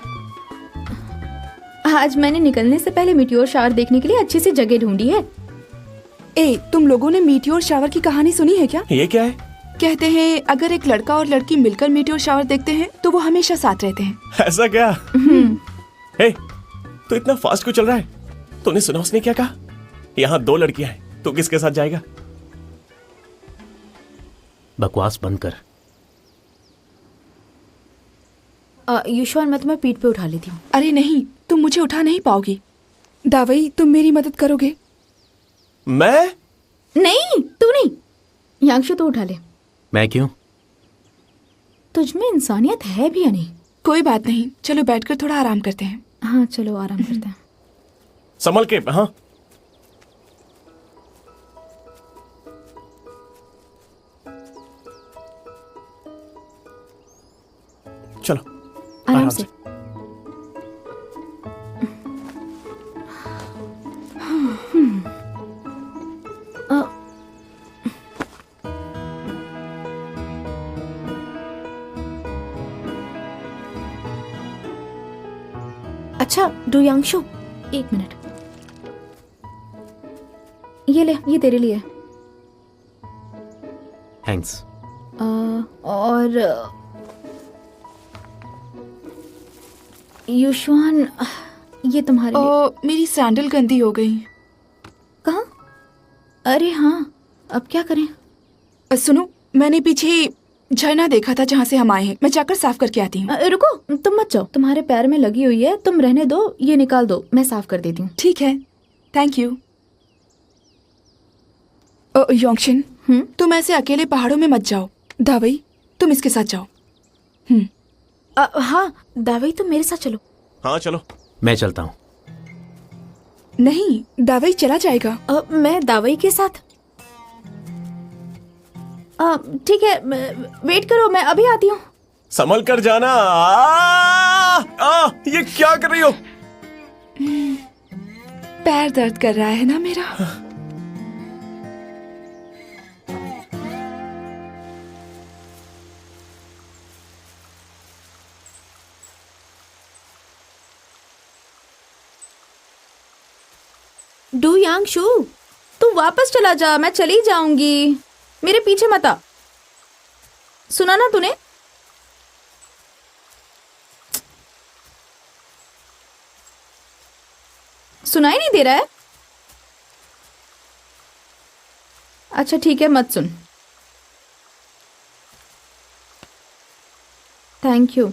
आज मैंने निकलने से पहले मीटियोर शावर देखने के लिए अच्छी सी जगह ढूंढी है। ए, तुम लोगों ने मीटियोर शावर की कहानी सुनी है क्या? ये क्या है? कहते हैं अगर एक लड़का और लड़की मिलकर मीटियोर शावर देखते हैं तो वो हमेशा साथ रहते हैं। ऐसा क्या? हे, तू इतना फास्ट क्यों चल रहा है? तूने सुना उसने क्या कहा? यहाँ 2 लड़कियां हैं, तू किसके साथ जाएगा? बकवास बंद कर। युशवान, मैं तुम्हें पीठ पे उठा लेती हूँ। अरे नहीं, तुम मुझे उठा नहीं पाओगी। दावई, तुम मेरी मदद करोगे? मैं? नहीं, तू नहीं। यांशु, तो उठा ले। मैं क्यों? तुझ में इंसानियत है भी या नहीं? कोई बात नहीं, चलो बैठकर थोड़ा आराम करते हैं। हाँ चलो, आराम करते हैं। संभल के। हाँ, चलो आराम से। अच्छा डू यांशु, 1 मिनट। ये ले, ये तेरे लिए। थैंक्स। और युशवान, ये तुम्हारे लिए। मेरी सैंडल गंदी हो गई। कहाँ? अरे हाँ, अब क्या करें? सुनो, मैंने पीछे झरना देखा था जहाँ से हम आए हैं। मैं जाकर साफ करके आती हूँ। रुको, तुम मत जाओ, तुम्हारे पैर में लगी हुई है, तुम रहने दो, ये निकाल दो, मैं साफ कर देती हूँ। ठीक है, थैंक यू। योंगशिन, तुम ऐसे अकेले पहाड़ों में मत जाओ। दावई, तुम इसके साथ जाओ। हाँ दावई, तुम मेरे साथ चलो। हाँ चलो। मैं चलता हूँ। नहीं, दावई चला जाएगा। मैं दावई के साथ। ठीक है, वेट करो, मैं अभी आती हूँ। संभल कर जाना। ये क्या कर रही हो? पैर दर्द कर रहा है ना मेरा। डू यांगशु, तू वापस चला जा, मैं चली जाऊंगी, मेरे पीछे मत आ। सुना ना तूने? सुनाई नहीं दे रहा है? अच्छा ठीक है, मत सुन। Thank you.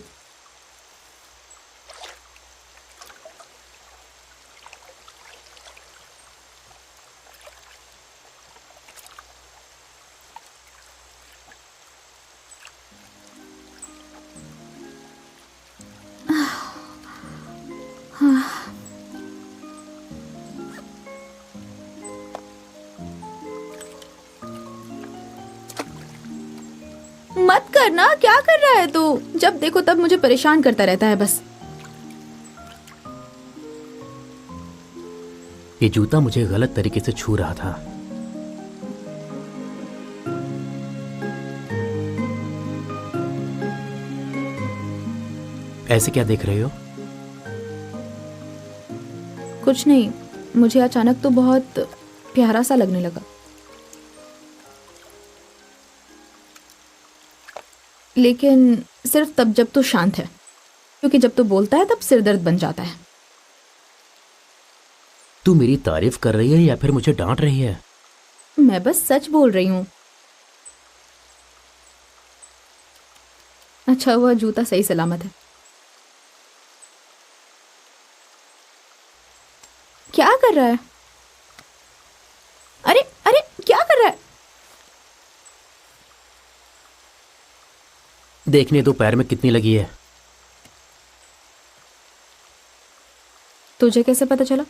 मत करना, क्या कर रहा है तू? जब देखो तब मुझे परेशान करता रहता है बस। ये जूता मुझे गलत तरीके से छू रहा था। ऐसे क्या देख रहे हो? कुछ नहीं, मुझे अचानक तो बहुत प्यारा सा लगने लगा। लेकिन सिर्फ तब जब तू शांत है, क्योंकि जब तू बोलता है तब सिर दर्द बन जाता है। तू मेरी तारीफ कर रही है या फिर मुझे डांट रही है? मैं बस सच बोल रही हूँ। अच्छा हुआ जूता सही सलामत है। क्या कर रहा है? अरे अरे, क्या कर रहा है? देखने दो पैर में कितनी लगी है। तुझे कैसे पता चला?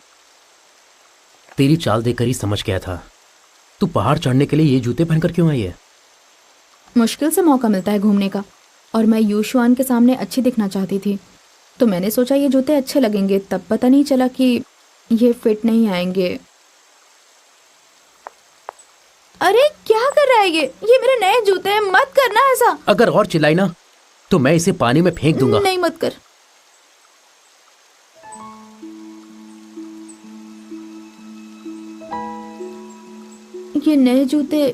तेरी चाल देखकर ही समझ गया था। तू पहाड़ चढ़ने के लिए ये जूते पहनकर क्यों आई है? मुश्किल से मौका मिलता है घूमने का, और मैं यूशुआन के सामने अच्छी दिखना चाहती थी, तो मैंने सोचा ये जूते अच्छे लगेंगे। तब पता नहीं चला कि ये फिट नहीं आएंगे। अरे क्या कर रहा है ये मेरे नए जूते हैं, मत करना ऐसा। अगर और चिल्लाई ना तो मैं इसे पानी में फेंक दूंगा। नहीं, मत कर। ये नए जूते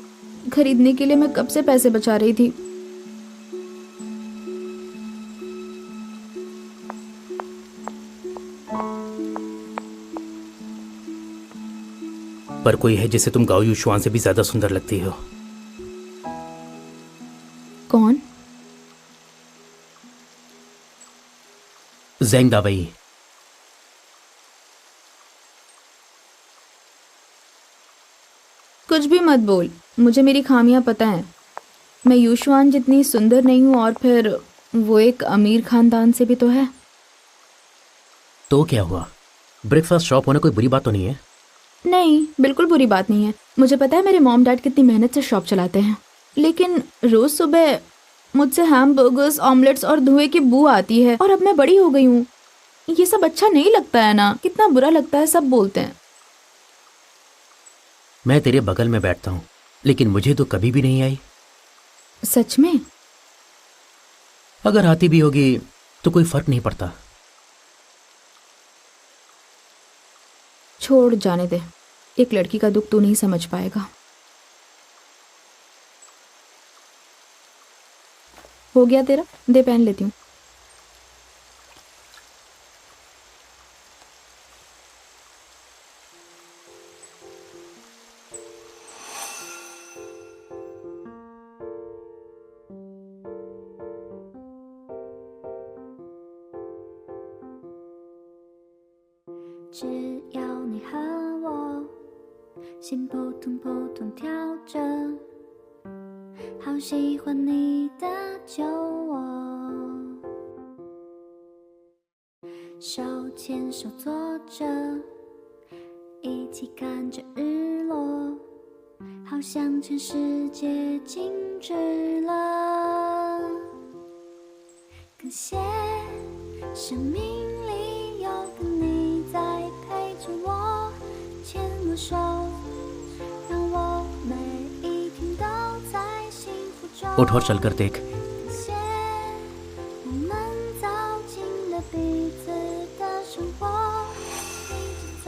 खरीदने के लिए मैं कब से पैसे बचा रही थी। पर कोई है जिसे तुम गाओ यूशुआन से भी ज्यादा सुंदर लगती हो। कौन? ज़ेंग दावई। कुछ भी मत बोल, मुझे मेरी खामियां पता हैं। मैं यूशुआन जितनी सुंदर नहीं हूँ, और फिर वो एक अमीर खानदान से भी तो है। तो क्या हुआ? ब्रेकफास्ट शॉप होना कोई बुरी बात तो नहीं है? नहीं, बिल्कुल बुरी बात नहीं है। मुझे पता है मेरे मॉम डैड कितनी मेहनत से शॉप चलाते हैं, लेकिन रोज सुबह मुझसे हैमबर्गर्स, ऑमलेट्स और धुएं की बू आती है। और अब मैं बड़ी हो गई हूँ, ये सब अच्छा नहीं लगता है ना। कितना बुरा लगता है, सब बोलते हैं। मैं तेरे बगल में बैठता हूँ, लेकिन मुझे तो कभी भी नहीं आई। सच में? अगर आती भी होगी तो कोई फर्क नहीं पड़ता। छोड़, जाने दे। एक लड़की का दुख तू नहीं समझ पाएगा। हो गया तेरा, दे पहन लेती हूँ। 只要你和我，心扑通扑通跳着，好喜欢你的酒窝，手牵手坐着，一起看着日落，好像全世界静止了。感谢生命里有个你在陪着我，牵我手，让我每一天都在幸福中。 उठ और चलकर देख। 感谢我们走进了彼此的生活，一直走，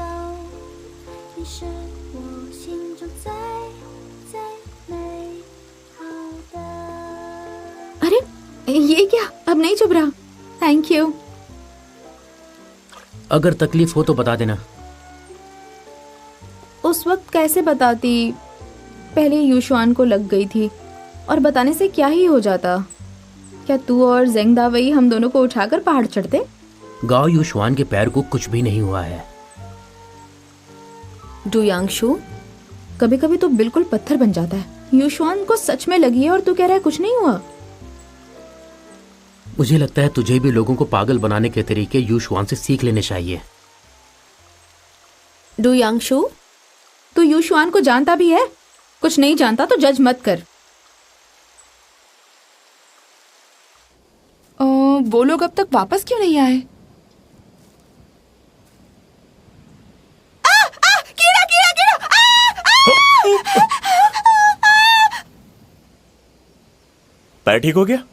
你是我心中最最美好的。 अरे ये क्या, अब नहीं चुभ रहा? Thank you. अगर तकलीफ हो तो बता देना। उस वक्त कैसे बताती, पहले यूशुआन को लग गई थी और बताने से क्या ही हो जाता। क्या तू और जेंग दावई हम दोनों को उठाकर पहाड़ चढ़ते? गाओ यूशुआन के पैर को कुछ भी नहीं हुआ है। डू यांगशु, कभी कभी तो बिल्कुल पत्थर बन जाता है। यूशुआन को सच में लगी है और तू कह रहा है कुछ नहीं हुआ। मुझे लगता है तुझे भी लोगों को पागल बनाने के तरीके यूशुआन से सीख लेने चाहिए। डू यांगशु, तू यूशुआन को जानता भी है? कुछ नहीं जानता तो जज मत कर। वो लोग अब तक वापस क्यों नहीं आए? कीड़ा कीड़ा कीड़ा! पैर ठीक हो गया?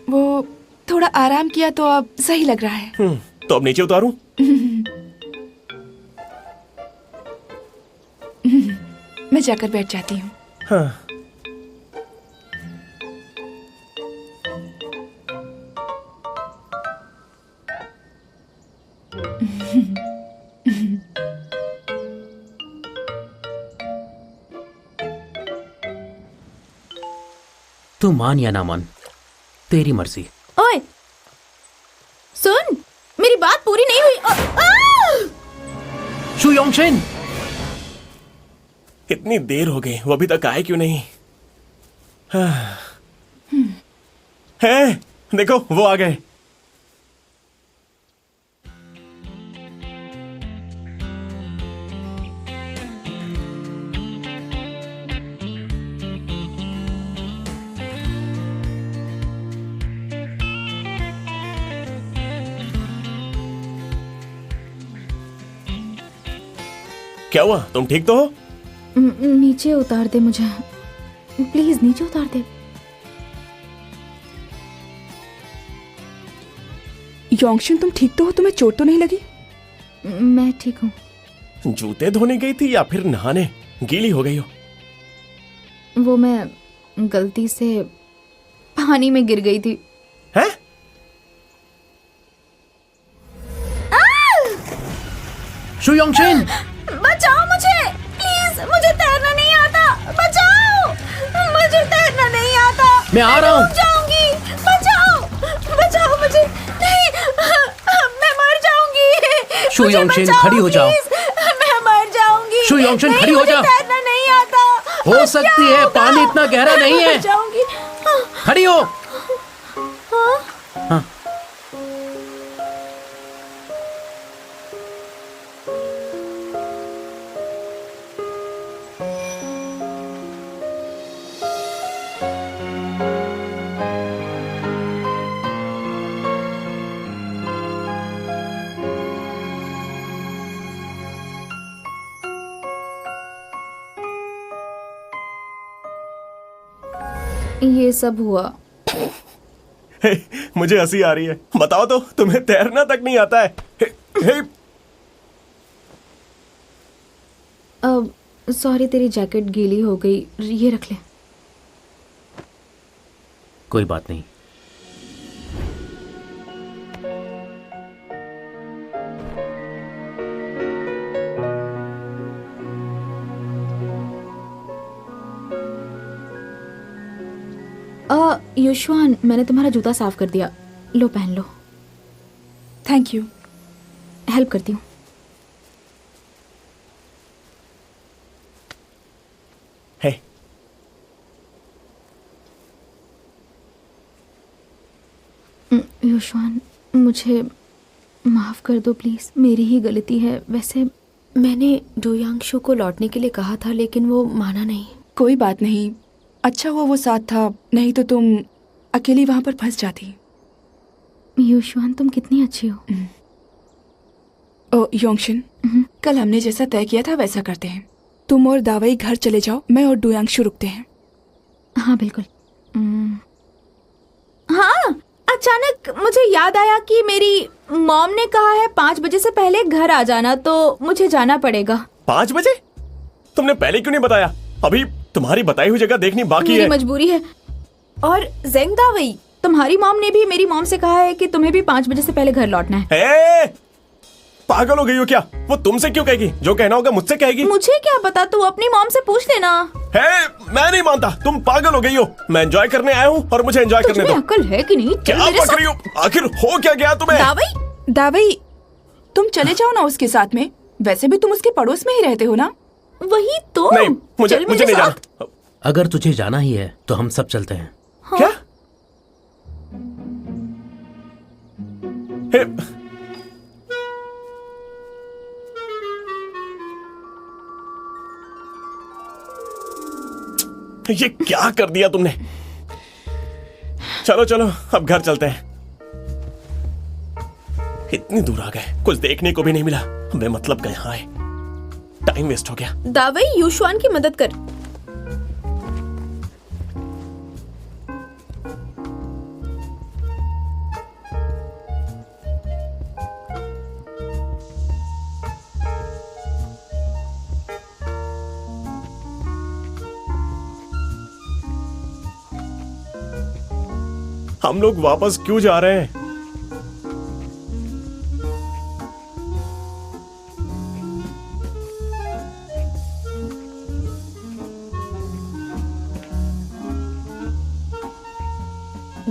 वो थोड़ा आराम किया तो अब सही लग रहा है। तो अब नीचे उतारूं? मैं जाकर बैठ जाती हूँ। हाँ। तू मान या ना मान, तेरी मर्जी। ओए सुन, मेरी बात पूरी नहीं हुई। शू योंगशिन, इतनी देर हो गई, वो अभी तक आए क्यों नहीं? है, देखो वो आ गए। क्या हुआ, तुम ठीक तो हो? नीचे उतार दे मुझे, प्लीज नीचे उतार दे। योंगशिन, तुम ठीक तो हो? तुम्हें चोट तो नहीं लगी? मैं ठीक हूँ। जूते धोने गई थी या फिर नहाने? गीली हो गई हो? वो मैं गलती से पानी में गिर गई थी। हैं? शू योंगशिन, बचाओ मुझे प्लीज, मुझे तैरना नहीं आता, बचाओ, मुझे तैरना नहीं आता। मैं आ रहा हूँ। डूब जाऊंगी, बचाओ, बचाओ मुझे, नहीं, मैं मर जाऊंगी। शू मुझे योंगशिन, बचाओ, खड़ी हो जाओ। प्लीज, मैं मर जाऊंगी। शू योंगशिन, नहीं, खड़ी हो मुझे जा। तैरना नहीं आता। हो सकती है, पानी इतना गहरा नहीं है। मर जाऊंगी। खड़ी हो। हाँ? हाँ। ये सब हुआ। हे, मुझे हंसी आ रही है। बताओ तो, तुम्हें तैरना तक नहीं आता है? हे, अब सॉरी, तेरी जैकेट गीली हो गई, ये रख ले। कोई बात नहीं। युशवान, मैंने तुम्हारा जूता साफ कर दिया, लो पहन लो। Thank you. हेल्प करती हूँ। हे युशवान, मुझे माफ कर दो प्लीज, मेरी ही गलती है। वैसे मैंने डोयांशु को लौटने के लिए कहा था लेकिन वो माना नहीं। कोई बात नहीं, अच्छा हुआ वो साथ था, नहीं तो तुम अकेली वहां पर फंस जाती। युशवान, तुम कितनी अच्छी हो। ओ योंगशिन, कल हमने जैसा तय किया था वैसा करते हैं। तुम और दावई घर चले जाओ, मैं और डोयांशु रुकते हैं। हाँ बिल्कुल। हाँ, अचानक मुझे याद आया कि मेरी मॉम ने कहा है 5 बजे से पहले घर आ जाना, तो मुझे जाना पड़ेगा। 5 बजे? तुमने पहले क्यों नहीं बताया? अभी तुम्हारी बताई हुई जगह देखनी बाकी मेरी है। मजबूरी है। और ज़ेंग दावई, तुम्हारी मॉम ने भी मेरी मॉम से कहा है कि तुम्हें भी 5 बजे से पहले घर लौटना है। पागल हो गई हो क्या? वो तुमसे क्यों कहेगी? जो कहना होगा मुझसे कहेगी। मुझे क्या पता, तू अपनी मॉम से पूछ लेना। मैं नहीं मानता, तुम पागल हो गई हो। मैं एंजॉय करने आया हूँ और मुझे एंजॉय करने दो। अक्ल है कि नहीं? क्या बक रही हो? आखिर हो क्या गया तुम्हें? दावई, तुम चले जाओ ना उसके साथ में, वैसे भी तुम उसके पड़ोस में ही रहते हो ना। वही तो। नहीं, मुझे नहीं जाना। अगर तुझे जाना ही है तो हम सब चलते हैं। हाँ? क्या? ये क्या कर दिया तुमने? चलो चलो अब घर चलते हैं। इतनी दूर आ गए, कुछ देखने को भी नहीं मिला। बेमतलब गए यहाँ आए, टाइम वेस्ट हो गया। दावई, युशवान की मदद कर। हम लोग वापस क्यों जा रहे हैं?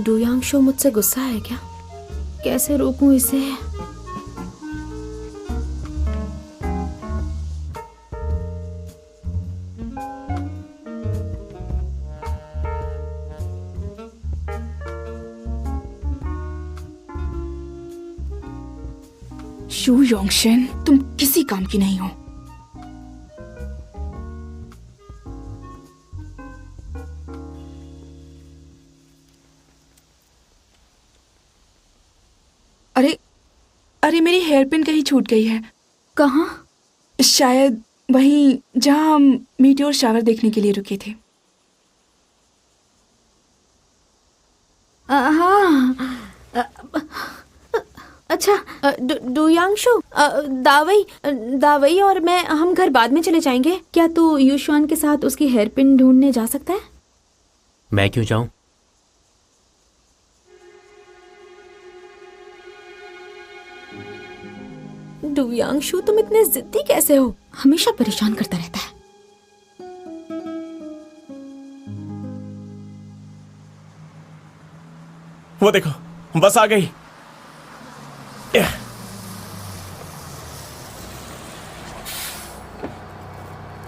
डोयांशु मुझसे गुस्सा है क्या? कैसे रोकूं इसे? शू योंगशिन, तुम किसी काम की नहीं हो। अरे मेरी हेयर पिन कहीं छूट गई है। कहाँ? शायद वहीं जहाँ हम मीटियोर शावर देखने के लिए रुके थे। हाँ, अच्छा। डोयांशु, दावई और मैं, हम घर बाद में चले जाएंगे। क्या तू युशवान के साथ उसकी हेयर पिन ढूंढने जा सकता है? मैं क्यों जाऊं? डोयांशु, तुम इतने जिद्दी कैसे हो? हमेशा परेशान करता रहता है। वो देखो, बस आ गई।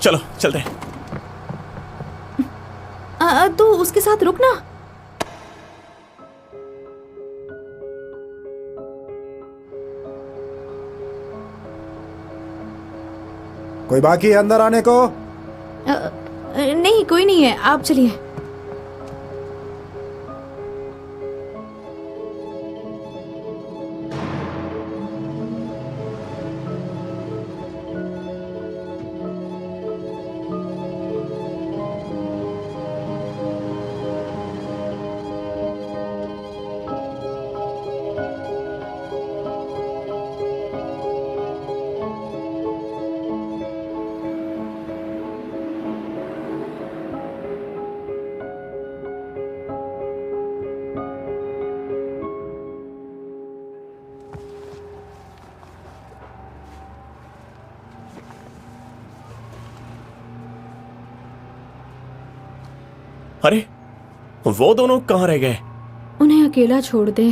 चलो चलते हैं। तू उसके साथ रुक ना। कोई बाकी है अंदर आने को? नहीं, कोई नहीं है, आप चलिए। अरे वो दोनों कहाँ रह गए? उन्हें अकेला छोड़ दे।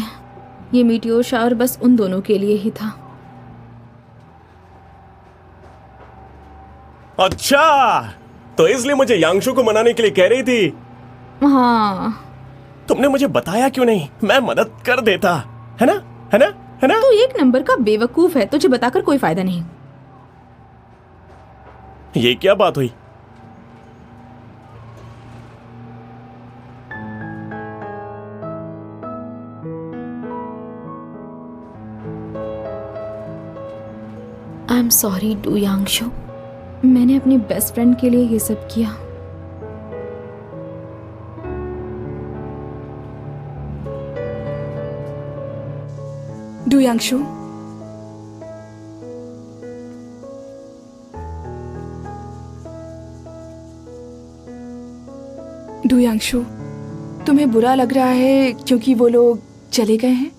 ये मीटियोर शावर बस उन दोनों के लिए ही था। अच्छा, तो इसलिए मुझे यांगशु को मनाने के लिए कह रही थी। हाँ। तुमने मुझे बताया क्यों नहीं? मैं मदद कर देता, है ना? है ना? है ना? तू एक नंबर का बेवकूफ है, तुझे बताकर कोई फायदा नहीं। ये क्या बात हुई? आई एम सॉरी डू यांगशु, मैंने अपनी बेस्ट फ्रेंड के लिए ये सब किया। डू यांगशु, डू यांगशु, तुम्हें बुरा लग रहा है क्योंकि वो लोग चले गए हैं?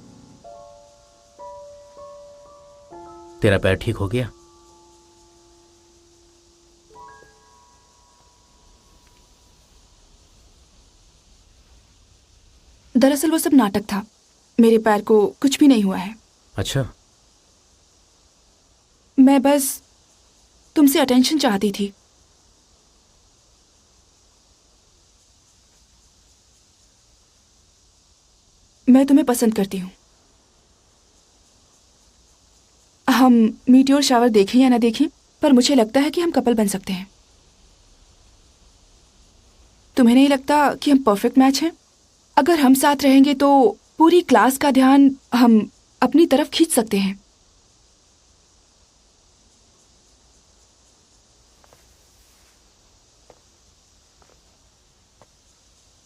तेरा पैर ठीक हो गया? दरअसल वो सब नाटक था, मेरे पैर को कुछ भी नहीं हुआ है। अच्छा। मैं बस तुमसे अटेंशन चाहती थी। मैं तुम्हें पसंद करती हूँ। हम मीटियोर शावर देखें या ना देखें, पर मुझे लगता है कि हम कपल बन सकते हैं। तुम्हें नहीं लगता कि हम परफेक्ट मैच हैं? अगर हम साथ रहेंगे तो पूरी क्लास का ध्यान हम अपनी तरफ खींच सकते हैं।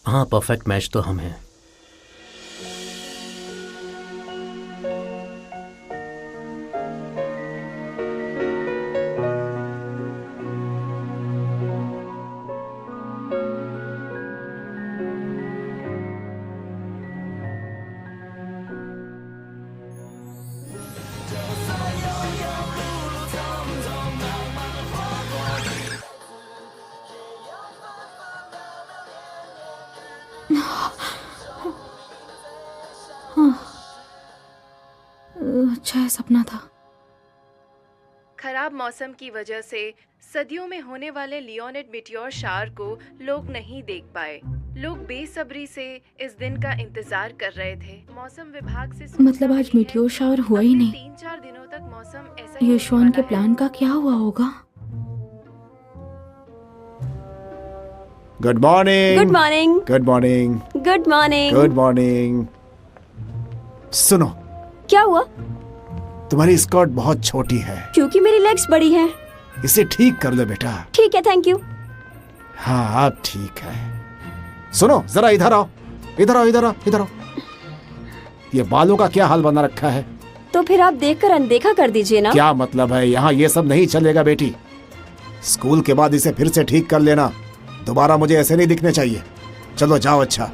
हाँ, परफेक्ट मैच तो हम हैं। अच्छा है, सपना था। खराब मौसम की वजह से सदियों में होने वाले लियोनिड मीटियोर शावर को लोग नहीं देख पाए। लोग बेसब्री से इस दिन का इंतजार कर रहे थे। मौसम विभाग से मतलब आज मीटियोर शावर हुआ ही नहीं। 3-4 दिनों तक मौसम ऐसा ही युशवान के प्लान का क्या हुआ होगा? Good morning. Good morning. Good morning. Good morning. Good morning. सुनो, क्या हुआ? तुम्हारी स्कर्ट बहुत छोटी है। क्योंकि मेरी लेग्स बड़ी हैं। इसे ठीक कर लो बेटा। ठीक है, थैंक यू। हाँ, अब ठीक है। सुनो, जरा इधर आओ, इधर आओ, इधर आओ, इधर आओ। ये बालों का क्या हाल बना रखा है? तो फिर आप देखकर अनदेखा कर दीजिए ना। क्या मतलब है? यहाँ ये सब नहीं चलेगा बेटी। स्कूल के बाद इसे फिर से ठीक कर लेना। दोबारा मुझे ऐसे नहीं दिखने चाहिए। चलो जाओ। अच्छा,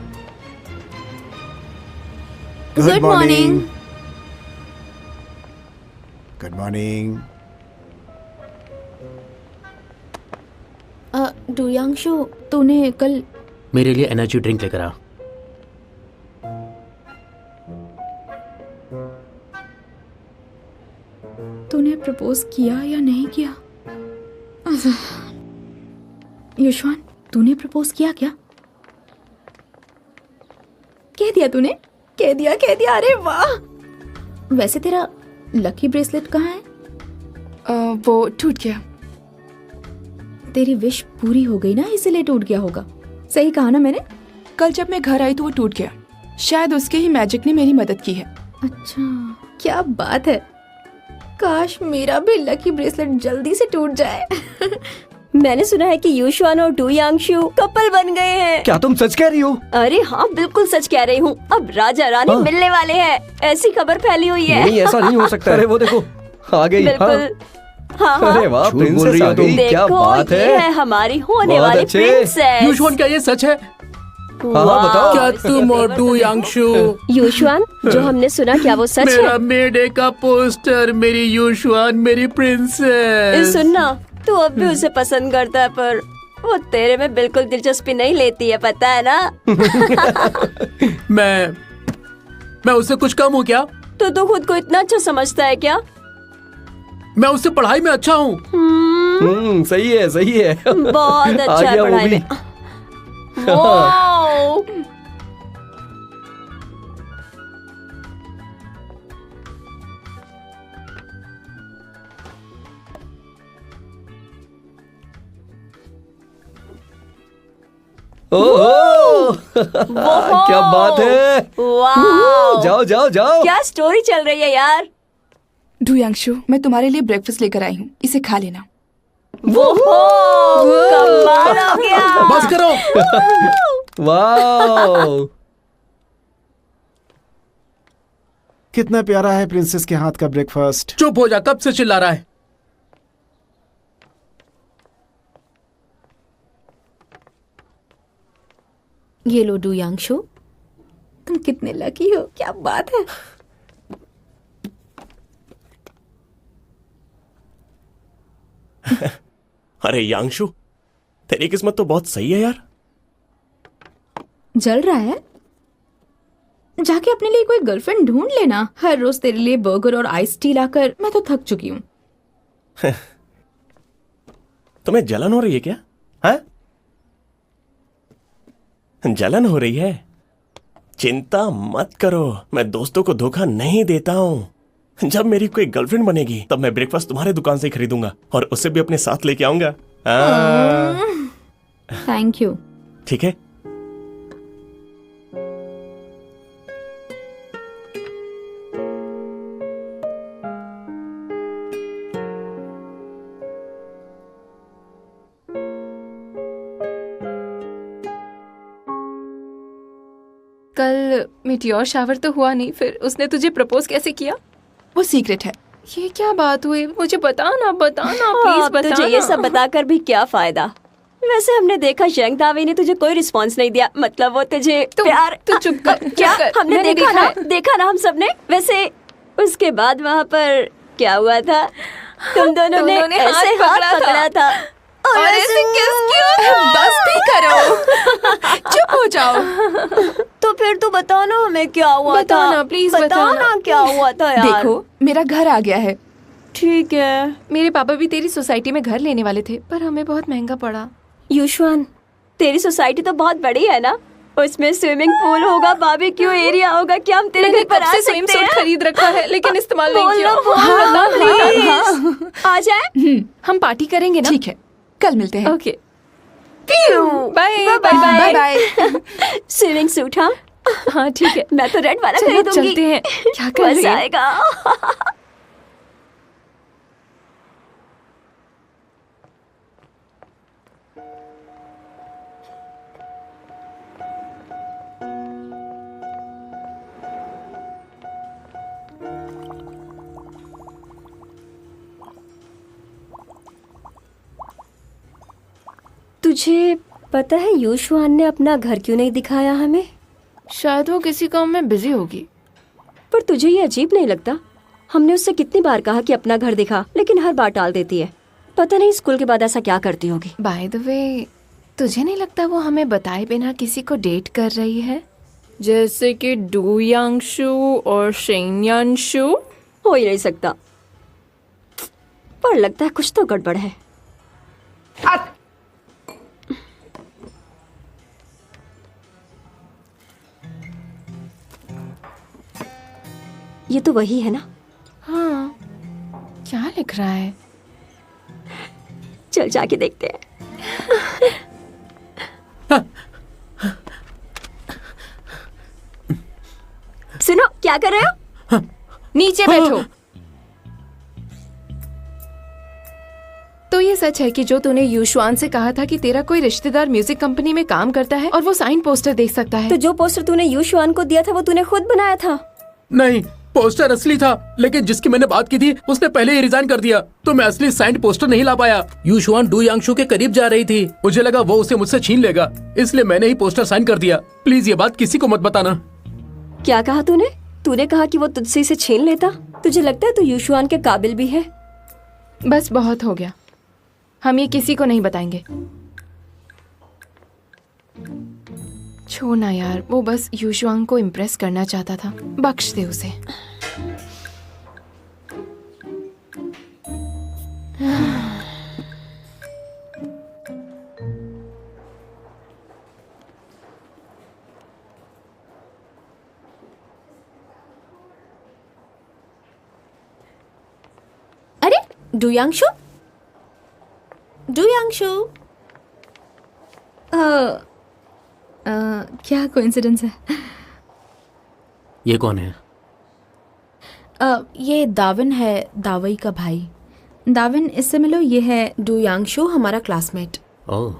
good morning. Good morning. Du Yangshu, तूने कल मेरे लिए एनर्जी ड्रिंक लेकर आ। तूने प्रपोज किया या नहीं किया? युशवान, तूने प्रपोज किया क्या? कह दिया तूने? कह दिया, कह दिया। अरे वाह। वैसे तेरा लकी ब्रेसलेट कहाँ है? वो टूट गया। तेरी विश पूरी हो गई ना, इसलिए टूट गया होगा। सही कहा ना मैंने? कल जब मैं घर आई तो वो टूट गया। शायद उसके ही मैजिक ने मेरी मदद की है। अच्छा, क्या बात है। काश मेरा भी लकी ब्रेसलेट जल्दी से टूट जाए। मैंने सुना है कि युशवान और डू यांगशु कपल बन गए हैं। क्या तुम सच कह रही हो? अरे हाँ, बिल्कुल सच कह रही हूँ। अब राजा रानी मिलने वाले हैं, ऐसी खबर फैली हुई है। नहीं, ऐसा नहीं हो सकता। अरे वो देखो, आ गई। बिल्कुल। हाँ, अरे वाह, झूठ बोल प्रिंसेस रही हो आ गई। देखो, क्या बात ये है। है हमारी होने बहुत वाली अच्छे। प्रिंसेस। युशवान, क्या ये सच है? हाँ, बताओ। क्या तुम और डू यांगशु? युशवान, जो हमने सुना, क्या वो सच मेरा है? मेडे का पोस्टर, मेरी युशवान, मेरी प्रिंसेस। सुनना, तू अब भी उसे पसंद करता है, पर वो तेरे में बिल्कुल दिलचस्पी नहीं लेती है, पता है ना? मैं उससे कुछ कम हूँ क्या? तो तू खुद को इतना अच्छा समझता है क्या? मैं उससे पढ़ाई में अच्छा हूँ। सही है सही है। बहुत आ अच्छा है गया वो पढ़ाई भी। में। वाओ! ओहो क्या बात है। वाओ! जाओ जाओ जाओ। क्या स्टोरी चल रही है यार। डुयांशु, मैं तुम्हारे लिए ब्रेकफास्ट लेकर आई हूँ, इसे खा लेना। कमाल हो गया। बस करो। वाह कितना प्यारा है प्रिंसेस के हाथ का ब्रेकफास्ट। चुप हो जा, कब से चिल्ला रहा है। ये लो डुयांशु, तुम कितने लकी हो, क्या बात है। अरे यांशु, तेरी किस्मत तो बहुत सही है यार। जल रहा है? जाके अपने लिए कोई गर्लफ्रेंड ढूंढ लेना। हर रोज तेरे लिए बर्गर और आइस टी लाकर मैं तो थक चुकी हूँ। तुम्हें जलन हो रही है क्या? हाँ? जलन हो रही है? चिंता मत करो, मैं दोस्तों को धोखा नहीं देता हूं। जब मेरी कोई गर्लफ्रेंड बनेगी तब मैं ब्रेकफास्ट तुम्हारे दुकान से ही खरीदूंगा और उसे भी अपने साथ लेके आऊंगा। Thank you. ठीक है? कल मीटियोर शावर तो हुआ नहीं, फिर उसने तुझे प्रपोज कैसे किया? वो सीक्रेट है। ये क्या बात हुई, मुझे बताना प्लीज अब बताना। तुझे ये सब बताकर भी क्या फायदा। वैसे हमने देखा यंग दावी ने तुझे कोई रिस्पांस नहीं दिया, मतलब वो तुझे प्यार। तू चुप कर। क्या चुप कर। हमने मैंने देखा ना हम सबने। वैसे उसके बाद वहाँ पर क्या हुआ था? तुम दोनों ने ऐसे हाथ पकड़ा था और ऐसे किस क्यों? बस भी करो। चुप हो जाओ। तो फिर तू बताओ ना हमें क्या हुआ था। बताना, प्लीज बताना। क्या हुआ था यार। देखो, मेरा घर आ गया है। ठीक है। मेरे पापा भी तेरी सोसाइटी में घर लेने वाले थे, पर हमें बहुत महंगा पड़ा। युशवान, तेरी सोसाइटी तो बहुत बड़ी है ना? उसमें स्विमिंग पूल होगा, बारबेक्यू एरिया होगा। क्या हम तेरे घर पर आ सकते हैं? स्विम सूट खरीद रखा है लेकिन इस्तेमाल नहीं किया। बोलना प्लीज। आ जाए। हम पार्टी करेंगे ना? ठीक है, कल मिलते हैं। Okay, bye bye bye. Swimming suit? हाँ हाँ ठीक है, मैं तो रेड वाला चलो खरीदूंगी। चलते हैं। क्या कर रही मजा है? आएगा। तुझे पता है युशवान ने अपना घर क्यों नहीं दिखाया हमें? शायद वो किसी काम में बिजी होगी। पर तुझे ये अजीब नहीं लगता? हमने उससे कितनी बार कहा कि अपना घर दिखा, लेकिन हर बार टाल देती है। पता नहीं स्कूल के बाद ऐसा क्या करती होगी। बाय द वे, तुझे नहीं लगता वो हमें बताए बिना किसी को डेट कर रही है? जैसे कि डुयांशु और शेन्यांशु। हो ही नहीं सकता, पर लगता है कुछ तो गड़बड़ है। ये तो वही है ना? हाँ, क्या लिख रहा है? चल जाके देखते हैं। सुनो, क्या कर रहे हो? नीचे बैठो। तो ये सच है कि जो तूने युशवान से कहा था कि तेरा कोई रिश्तेदार म्यूजिक कंपनी में काम करता है और वो साइन पोस्टर देख सकता है? तो जो पोस्टर तूने युशवान को दिया था वो तूने खुद बनाया था? नहीं, पोस्टर असली था, लेकिन जिसकी मैंने बात की थी उसने पहले ही रिजाइन कर दिया, तो मैं असली साइंड पोस्टर नहीं ला पाया। युशवान डुयांशु के करीब जा रही थी, मुझे लगा वो उसे मुझसे छीन लेगा, इसलिए मैंने ही पोस्टर साइन कर दिया। प्लीज ये बात किसी को मत बताना। क्या कहा तूने? तूने कहा कि वो तुझसे इसे छीन लेता? तुझे लगता है तू युशवान के काबिल भी है? बस बहुत हो गया, हम ये किसी को नहीं बताएंगे। छोड़ना यार, वो बस युशवान को इम्प्रेस करना चाहता था, बख्श दे उसे। डुयांशु, डुयांशु। क्या कोइंसिडेंस है। ये कौन है? ये दाविन है, दावई का भाई। दाविन, इससे मिलो, ये है डुयांशु, हमारा classmate. Oh,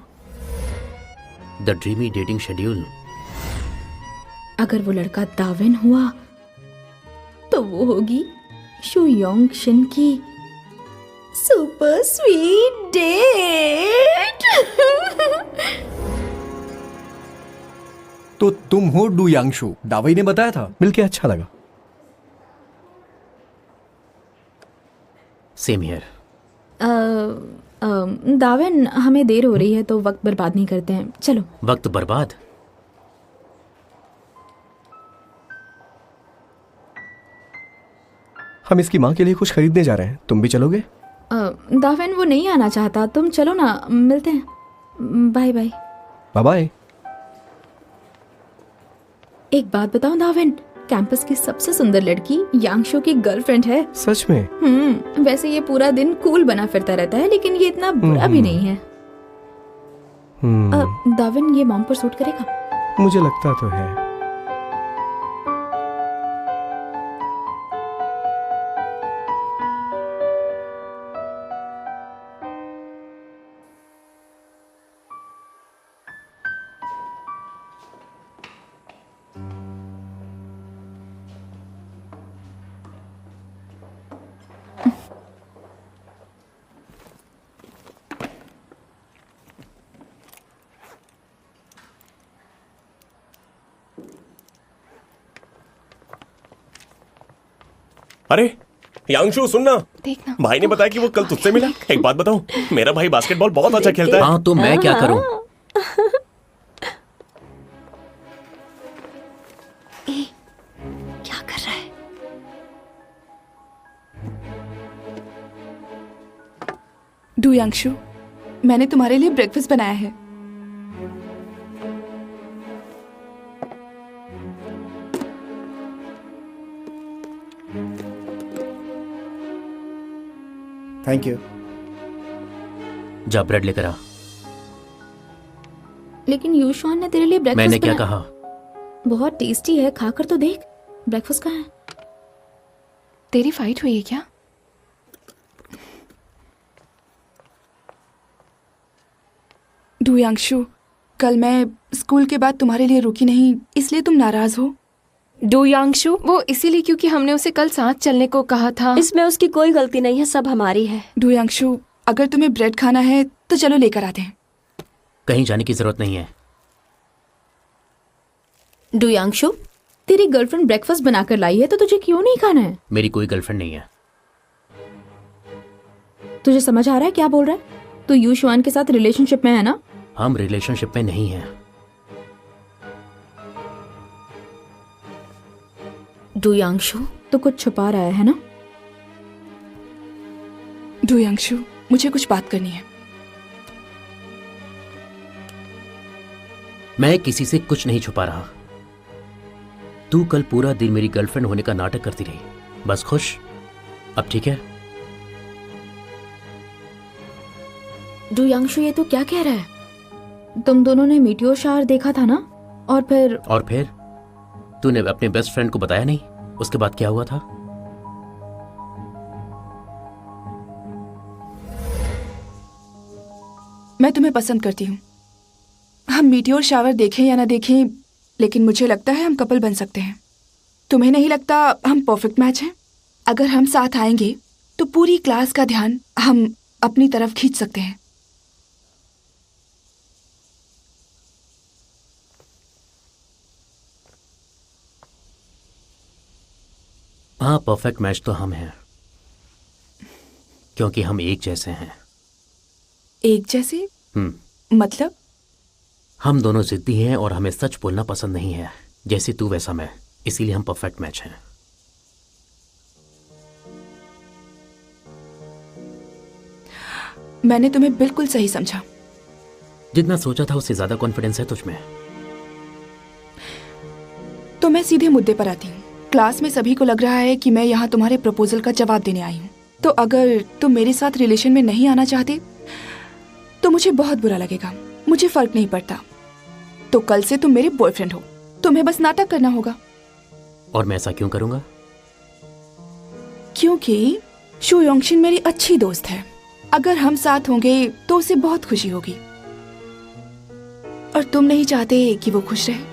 the dreamy dating schedule. अगर वो लड़का दाविन हुआ तो वो होगी शू योंग शिन की सुपर स्वीट डेट। तो तुम हो डू यांगशु, दावई ने बताया था, मिलके अच्छा लगा। Same here. दाविन, हमें देर हो रही है तो वक्त बर्बाद नहीं करते हैं, चलो। वक्त बर्बाद? हम इसकी माँ के लिए कुछ खरीदने जा रहे हैं, तुम भी चलोगे? दाविन, वो नहीं आना चाहता, तुम चलो ना, मिलते हैं। Bye bye. Bye bye. एक बात बताओ दाविन, कैंपस की सबसे सुंदर लड़की यांगशु की गर्लफ्रेंड है। सच में? वैसे ये पूरा दिन कूल बना फिरता रहता है, लेकिन ये इतना बुरा भी नहीं है। दाविन, ये मॉम पर सूट करेगा? मुझे लगता तो है। अरे यांगशु, सुनना, देखना, भाई ने बताया कि वो कल तुझसे मिला। एक बात बताऊं, मेरा भाई बास्केटबॉल बहुत अच्छा खेलता है। हाँ, तो मैं क्या करूं? क्या कर रहा है? डुयांशु, मैंने तुम्हारे लिए ब्रेकफास्ट बनाया है। Thank you. जा ब्रेड लेकर आ। लेकिन यूशुआन ने तेरे लिए ब्रेकफास्ट मैंने क्या कहा? बहुत टेस्टी है, खाकर तो देख। ब्रेकफास्ट कहाँ है? तेरी फाइट हुई है क्या? डुयांशु, कल मैं स्कूल के बाद तुम्हारे लिए रुकी नहीं, इसलिए तुम नाराज हो? डुयांशु, वो इसीलिए क्योंकि हमने उसे कल साथ चलने को कहा था। इसमें उसकी कोई गलती नहीं है, सब हमारी है। डुयांशु, अगर तुम्हें ब्रेड खाना है तो चलो लेकर आते हैं। कहीं जाने की जरूरत नहीं है। डुयांशु, तेरी गर्लफ्रेंड ब्रेकफास्ट बनाकर लाई है तो तुझे क्यों नहीं खाना है? मेरी कोई गर्लफ्रेंड नहीं है। तुझे समझ आ रहा है क्या बोल रहा है? तू यूशुआन के साथ रिलेशनशिप में है ना? हम रिलेशनशिप में नहीं हैं। डुयांशु, तो कुछ छुपा रहा है ना? डुयांशु, मुझे कुछ बात करनी है। मैं किसी से कुछ नहीं छुपा रहा। तू कल पूरा दिन मेरी गर्लफ्रेंड होने का नाटक करती रही, बस खुश? अब ठीक है? डुयांशु, ये तो क्या कह रहा है? तुम दोनों ने मीटियोर शावर देखा था ना? और फिर तूने अपने बेस्ट फ्रेंड को बताया नहीं? उसके बाद क्या हुआ था? मैं तुम्हें पसंद करती हूँ। हम मीटियोर शावर देखें या ना देखें, लेकिन मुझे लगता है हम कपल बन सकते हैं। तुम्हें नहीं लगता हम परफेक्ट मैच हैं? अगर हम साथ आएंगे तो पूरी क्लास का ध्यान हम अपनी तरफ खींच सकते हैं। हाँ, परफेक्ट मैच तो हम हैं, क्योंकि हम एक जैसे हैं। एक जैसे? मतलब? हम दोनों जिद्दी हैं और हमें सच बोलना पसंद नहीं है, जैसे तू वैसा मैं, इसीलिए हम परफेक्ट मैच हैं। मैंने तुम्हें बिल्कुल सही समझा। जितना सोचा था उससे ज्यादा कॉन्फिडेंस है तुझमें। तो मैं सीधे मुद्दे पर आती हूँ। क्लास में सभी को लग रहा है कि मैं यहाँ तुम्हारे प्रपोजल का जवाब देने आई हूँ। तो अगर तुम मेरे साथ रिलेशन में नहीं आना चाहते तो मुझे बहुत बुरा लगेगा। मुझे फर्क नहीं पड़ता। तो कल से तुम मेरे बॉयफ्रेंड हो। तुम्हें बस नाटक करना होगा। और मैं ऐसा क्यों करूंगा? क्योंकि शू योंगशिन मेरी अच्छी दोस्त है। अगर हम साथ होंगे तो उसे बहुत खुशी होगी, और तुम नहीं चाहते कि वो खुश रहे।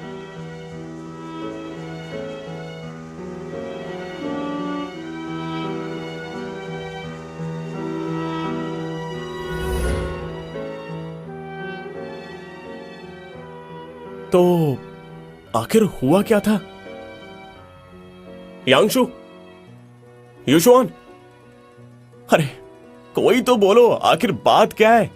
तो आखिर हुआ क्या था? यांगशु, यूशुआन, अरे कोई तो बोलो, आखिर बात क्या है?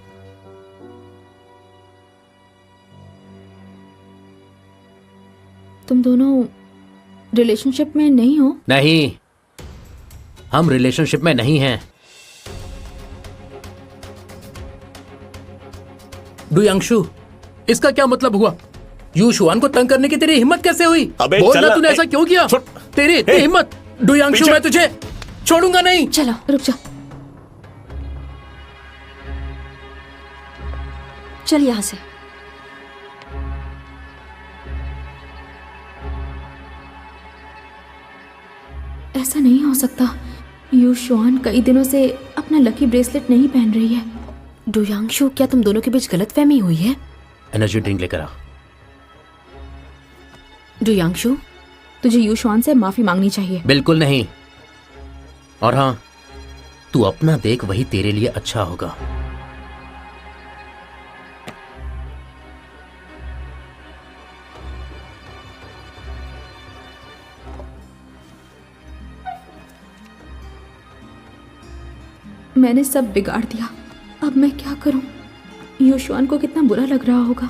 तुम दोनों रिलेशनशिप में नहीं हो? नहीं, हम रिलेशनशिप में नहीं हैं। डुयांगशु, इसका क्या मतलब हुआ? यूशुआन को तंग करने की तेरी हिम्मत कैसे हुई? अबे बोलना, चल, तूने ऐसा क्यों किया? तेरी इतनी हिम्मत? डुयांगशु, पीछे। मैं तुझे छोड़ूंगा नहीं। चलो रुक जा। चल यहाँ से। ऐसा नहीं हो सकता। यूशुआन कई दिनों से अपना लकी ब्रेसलेट नहीं पहन रही है। डुयांगशु, क्या तुम दोनों के बीच गलतफहमी हुई है? एनर्जी ड्रिंक लेकर आ। डुयांगशु, तुझे यूशुआन से माफी मांगनी चाहिए। बिल्कुल नहीं। और हाँ, तू अपना देख, वही तेरे लिए अच्छा होगा। मैंने सब बिगाड़ दिया। अब मैं क्या करूं? यूशुआन को कितना बुरा लग रहा होगा।